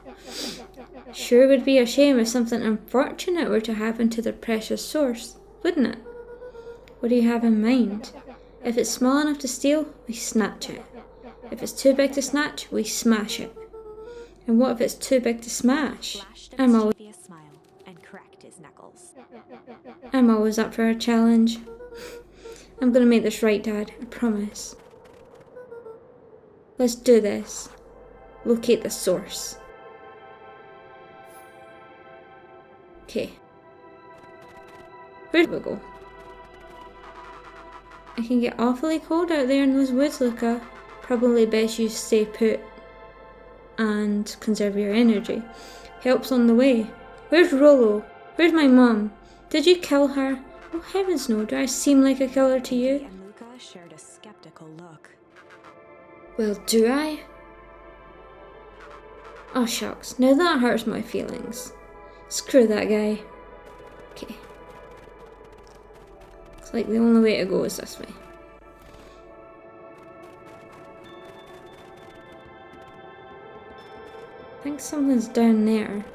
Sure would be a shame if something unfortunate were to happen to the precious source, wouldn't it? What do you have in mind? If it's small enough to steal, we snatch it. If it's too big to snatch, we smash it. And what if it's too big to smash? I'm always up for a challenge. I'm gonna make this right, Dad, I promise. Let's do this. Locate the source. Okay. Where do we go? It can get awfully cold out there in those woods, Luka. Probably best you stay put and conserve your energy. Help's on the way. Where's Rollo? Where's my mum? Did you kill her? Oh heavens no, do I seem like a killer to you? And Luka shared a skeptical look. Well, do I? Oh shucks, now that hurts my feelings. Screw that guy. Okay. Looks like the only way to go is this way. I think something's down there.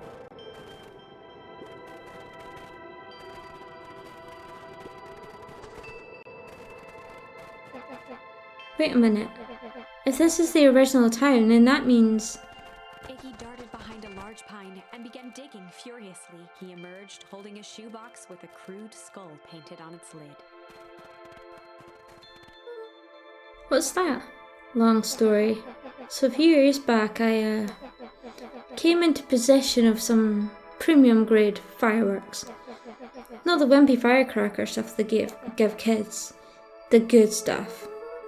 Wait a minute. If this is the original town, then that means... Iggy darted behind a large pine and began digging furiously. He emerged holding a shoebox with a crude skull painted on its lid. What's that? Long story. So a few years back I came into possession of some premium grade fireworks. Not the wimpy firecracker stuff they give kids. The good stuff.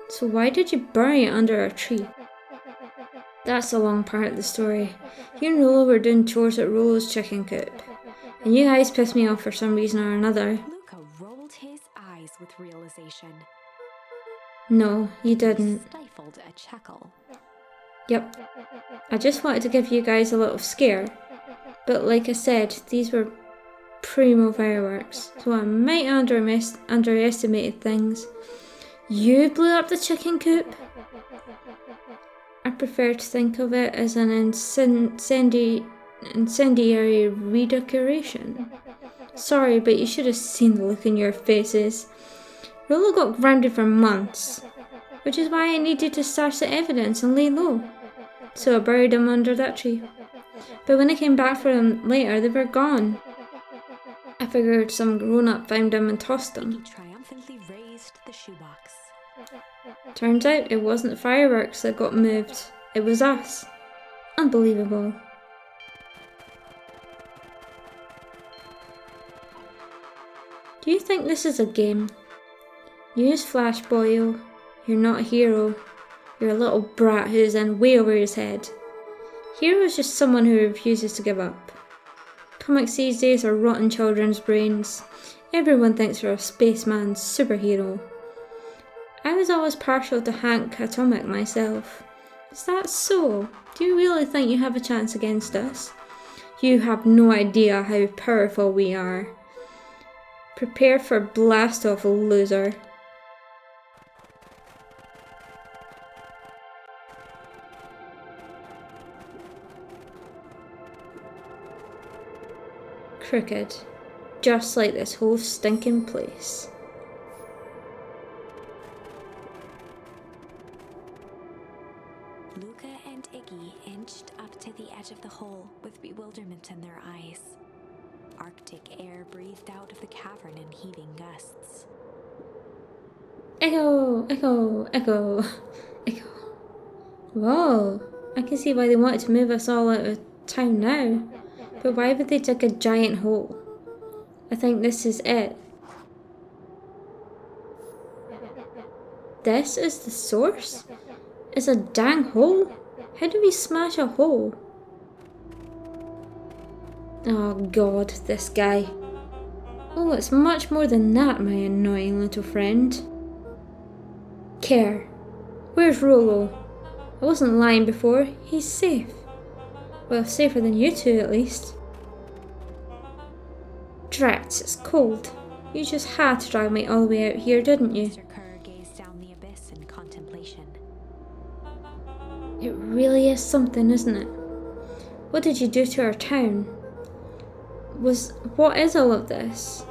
So why did you bury it under a tree? That's the long part of the story. You and Rollo were doing chores at Rollo's chicken coop. And you guys pissed me off for some reason or another. Luka rolled his eyes with realization. No, you didn't. He stifled a chuckle. Yep. I just wanted to give you guys a little scare. But like I said, these were primo fireworks. So I might underestimated things. You blew up the chicken coop? I prefer to think of it as an incendiary redecoration. Sorry, but you should have seen the look in your faces. Rollo got grounded for months, which is why I needed to stash the evidence and lay low. So I buried him under that tree. But when I came back for them later, they were gone. I figured some grown-up found them and tossed them. He triumphantly raised the shoebox. Turns out it wasn't the fireworks that got moved, it was us. Unbelievable. Do you think this is a game? Newsflash, boyo. You're not a hero. You're a little brat who's in way over his head. Hero is just someone who refuses to give up. Comics these days are rotten children's brains. Everyone thinks they're a spaceman's superhero. I was always partial to Hank Atomic myself. Is that so? Do you really think you have a chance against us? You have no idea how powerful we are. Prepare for blast off, loser. Crooked. Just like this whole stinking place. Luka and Iggy inched up to the edge of the hole with bewilderment in their eyes. Arctic air breathed out of the cavern in heaving gusts. Echo, echo, echo, echo. Whoa, I can see why they wanted to move us all out of town now. But why would they dig a giant hole? I think this is it. This is the source? It's a dang hole? How do we smash a hole? Oh god, this guy. Oh, it's much more than that, my annoying little friend. Care. Where's Rollo? I wasn't lying before. He's safe. Well, safer than you two, at least. Drats, it's cold. You just had to drive me all the way out here, didn't you? Mr. Kerr gazed down the abyss in contemplation. It really is something, isn't it? What did you do to our town? What is all of this?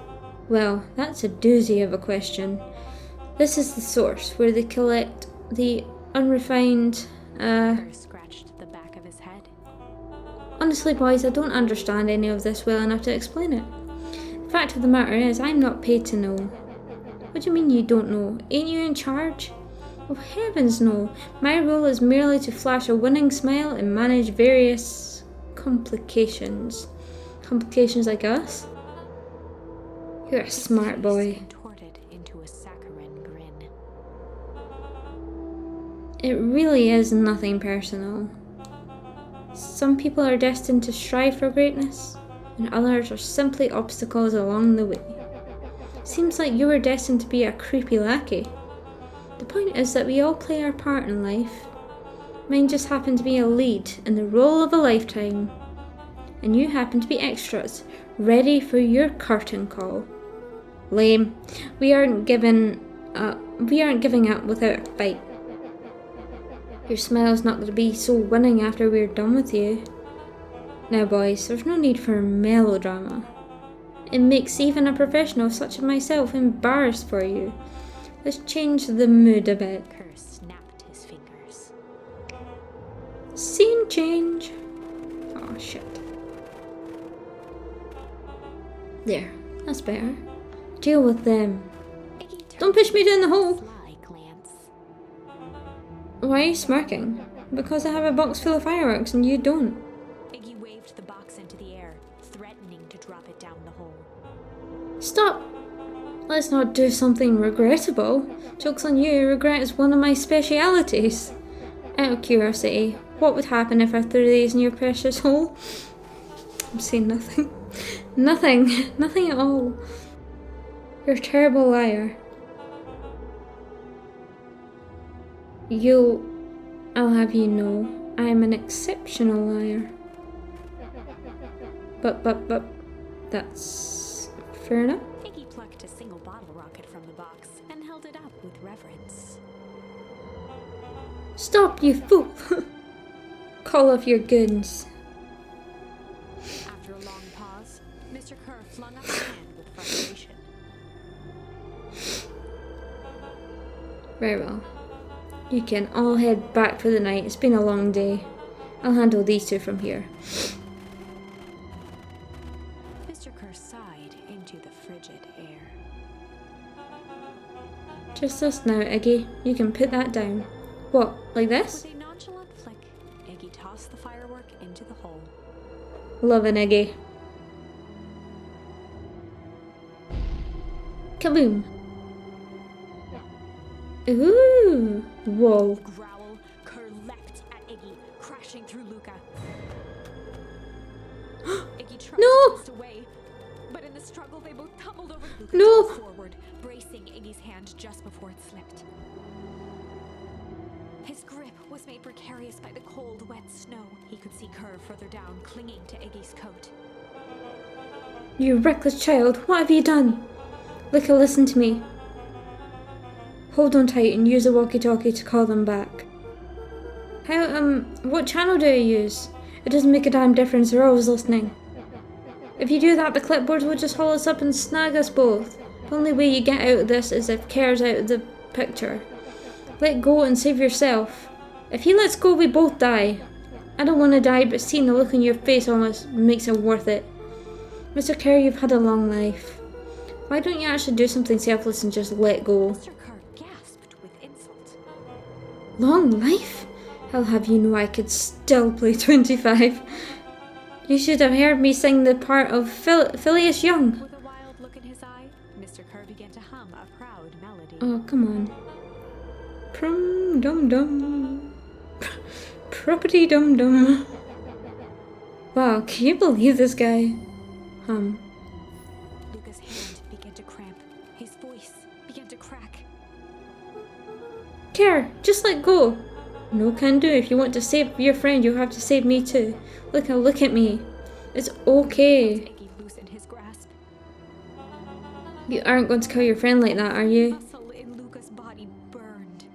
Well, that's a doozy of a question. This is the source, where they collect the unrefined, Kerr scratched the back of his head. Honestly, boys, I don't understand any of this well enough to explain it. The fact of the matter is, I'm not paid to know. What do you mean you don't know? Ain't you in charge? Oh, heavens no. My role is merely to flash a winning smile and manage various complications. Complications like us? You're a smart boy. Contorted into a saccharine grin. It really is nothing personal. Some people are destined to strive for greatness, and others are simply obstacles along the way. Seems like you were destined to be a creepy lackey. The point is that we all play our part in life. Mine just happened to be a lead in the role of a lifetime, and you happen to be extras, ready for your curtain call. Lame. We aren't giving up without a fight. Your smile's not going to be so winning after we're done with you. Now boys, there's no need for melodrama. It makes even a professional such as myself embarrassed for you. Let's change the mood a bit. Kerr snapped his fingers. Scene change. Oh shit. There, that's better. Deal with them. Don't push me down the hole. Sly glance. Why are you smirking? Because I have a box full of fireworks and you don't. Iggy waved the box into the air, threatening to drop it down the hole. Stop! Let's not do something regrettable. Joke's on you, regret is one of my specialities. Out of curiosity, what would happen if I threw these in your precious hole? I'm saying nothing. Nothing. Nothing at all. You're a terrible liar. I'll have you know, I am an exceptional liar. But, that's fair enough. Iggy plucked a single bottle rocket from the box and held it up with reverence. Stop, you fool! Call off your goons. After a long pause, Mr. Kerr flung up his hand with frustration. Very well. You can all head back for the night. It's been a long day. I'll handle these two from here. Mr. Kerr sighed into the frigid air. Just this now, Iggy. You can put that down. What, like this? With a nonchalant flick, Iggy tossed the firework into the hole. Love an Iggy. Kaboom! Ooh! Whoa. Growl, Kerr leapt at Iggy, crashing through Luka. Iggy tried No! to twist away, but in the struggle they both tumbled over. Luka No! fell forward, bracing Iggy's hand just before it slipped. His grip was made precarious by the cold, wet snow. He could see Kerr further down, clinging to Iggy's coat. You reckless child, what have you done? Luka, listen to me. Hold on tight and use the walkie-talkie to call them back. What channel do I use? It doesn't make a damn difference, they're always listening. If you do that, the clipboards will just haul us up and snag us both. The only way you get out of this is if Kerr's out of the picture. Let go and save yourself. If he lets go, we both die. I don't want to die, but seeing the look on your face almost makes it worth it. Mr. Kerr, you've had a long life. Why don't you actually do something selfless and just let go? Mr. Kerr gasped. Long life? I'll have you know I could still play 25. You should have heard me sing the part of Phileas Young. With a wild look in his eye, Mr. Kerr began to hum a proud melody. Oh, come on. Prum dum dum. Property dum dum. Wow, can you believe this guy? Luka's hand began to cramp. His voice began to crack. Care, just let go. No can do. If you want to save your friend, you'll have to save me too. Look at me. It's okay. Iggy loosened his grasp. You aren't going to kill your friend like that, are you? Muscle in Luka's body burned.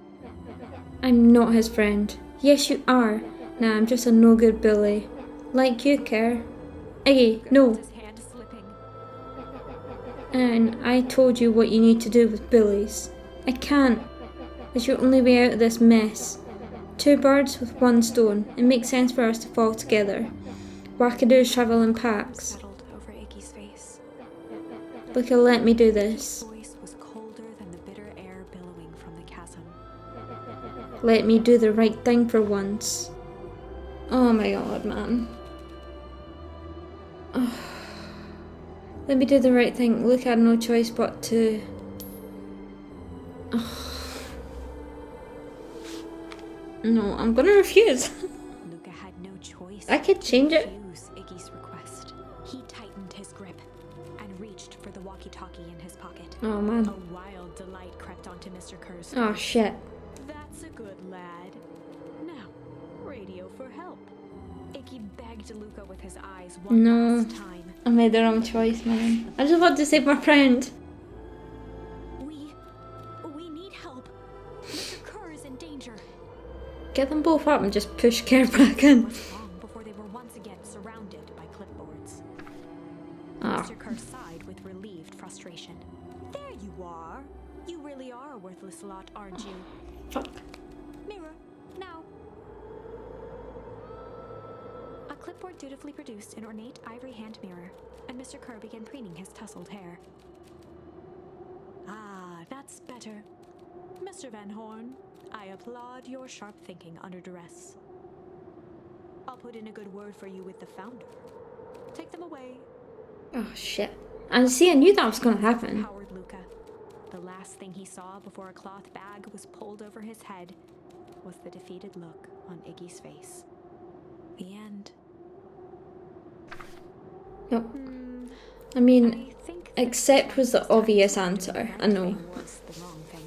I'm not his friend. Yes, you are. Nah, I'm just a no-good bully. Like you, Care. Iggy, no. His hand slipping. And I told you what you need to do with bullies. I can't. It's your only way out of this mess. 2 birds with 1 stone. It makes sense for us to fall together. Wackadoos travel in packs. Settled over Iggy's face. Luka, let me do this. His voice was colder than the bitter air billowing from the chasm. Let me do the right thing for once. Oh my god, man. Oh. Let me do the right thing. Luka had no choice but to... Oh. No, I'm gonna refuse. Luka had no choice. I could change it. Refuse Iggy's request. He tightened his grip and reached for the walkie-talkie in his pocket. Oh man. A wild delight crept onto Mr. Kerr's face. Oh shit. That's a good lad. Now, radio for help. Iggy begged Luka with his eyes one No. last time. I made the wrong choice, man. I just want to save my friend. We need help. Mr. Kerr is in danger. Get them both up and just push Care back in. Long before they were once again surrounded by clipboards. Ah. Mr. Kerr sighed with relieved frustration. There you are. You really are a worthless lot, aren't you? Fuck. Mirror, now. A clipboard dutifully produced an ornate ivory hand mirror, and Mr. Kerr began preening his tousled hair. Ah, that's better. Mr. Van Horn, I applaud your sharp thinking under duress. I'll put in a good word for you with the founder. Take them away. Oh shit. And see, I knew that was gonna happen. Howard Luka. The last thing he saw before a cloth bag was pulled over his head was the defeated look on Iggy's face. The end. Nope. I mean, I think accept was the obvious answer. I know. was the wrong thing.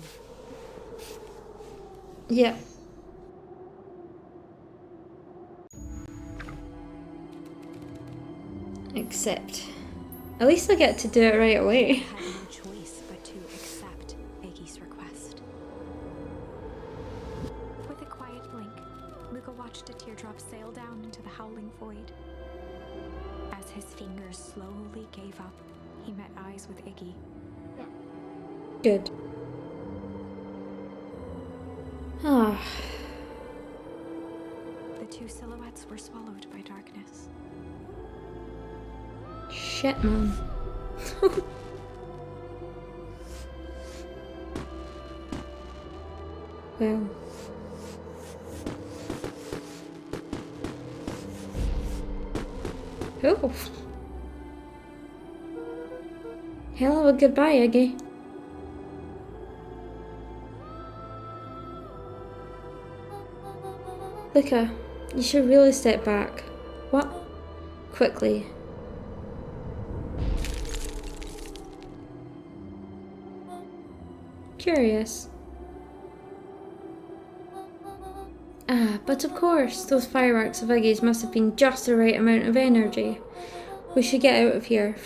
Yeah. Accept. At least I get to do it right away. He had no choice but to accept Iggy's request. With a quiet blink, Luka watched a teardrop sail down into the howling void. As his fingers slowly gave up, he met eyes with Iggy. Good. Ah. The 2 silhouettes were swallowed by darkness. Shit, man. Well. Oh. Hell of a goodbye, Iggy. Luka, you should really step back. What? Quickly. Curious. Ah, but of course, those fireworks of Iggy's must have been just the right amount of energy. We should get out of here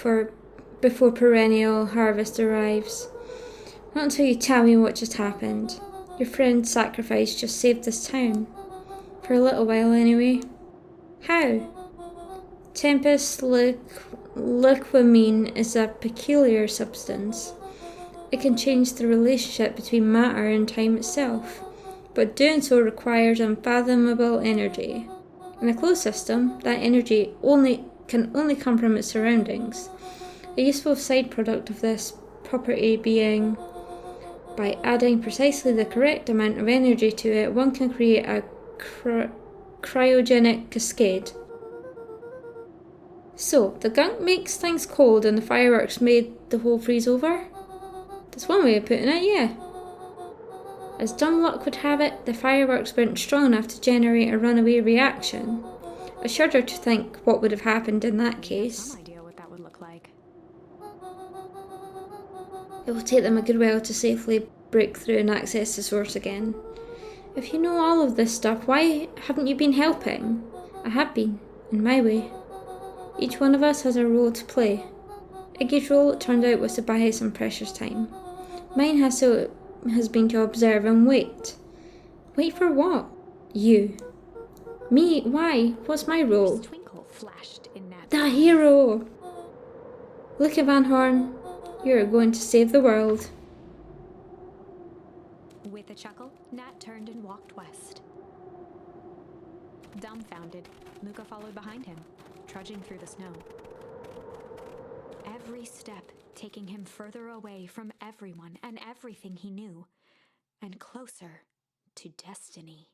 before perennial harvest arrives. Not until you tell me what just happened. Your friend's sacrifice just saved this town. For a little while, anyway. How? Tempest liquamine is a peculiar substance. It can change the relationship between matter and time itself, but doing so requires unfathomable energy. In a closed system, that energy can only come from its surroundings. A useful side product of this property being By adding precisely the correct amount of energy to it, one can create a cryogenic cascade. So, the gunk makes things cold and the fireworks made the whole freeze over? That's one way of putting it, yeah. As dumb luck would have it, the fireworks weren't strong enough to generate a runaway reaction. I shudder to think what would have happened in that case. Some idea what that would look like. It will take them a good while to safely break through and access the source again. If you know all of this stuff, why haven't you been helping? I have been, in my way. Each one of us has a role to play. Iggy's role, it turned out, was to buy some precious time. Mine has been to observe and wait. Wait for what? You. Me? Why? What's my role? Twinkle flashed in Nat's The hero! Luka Van Horn, you're going to save the world. With a chuckle, Nat turned and walked west. Dumbfounded, Luka followed behind him, trudging through the snow. Every step taking him further away from everyone and everything he knew, and closer to destiny.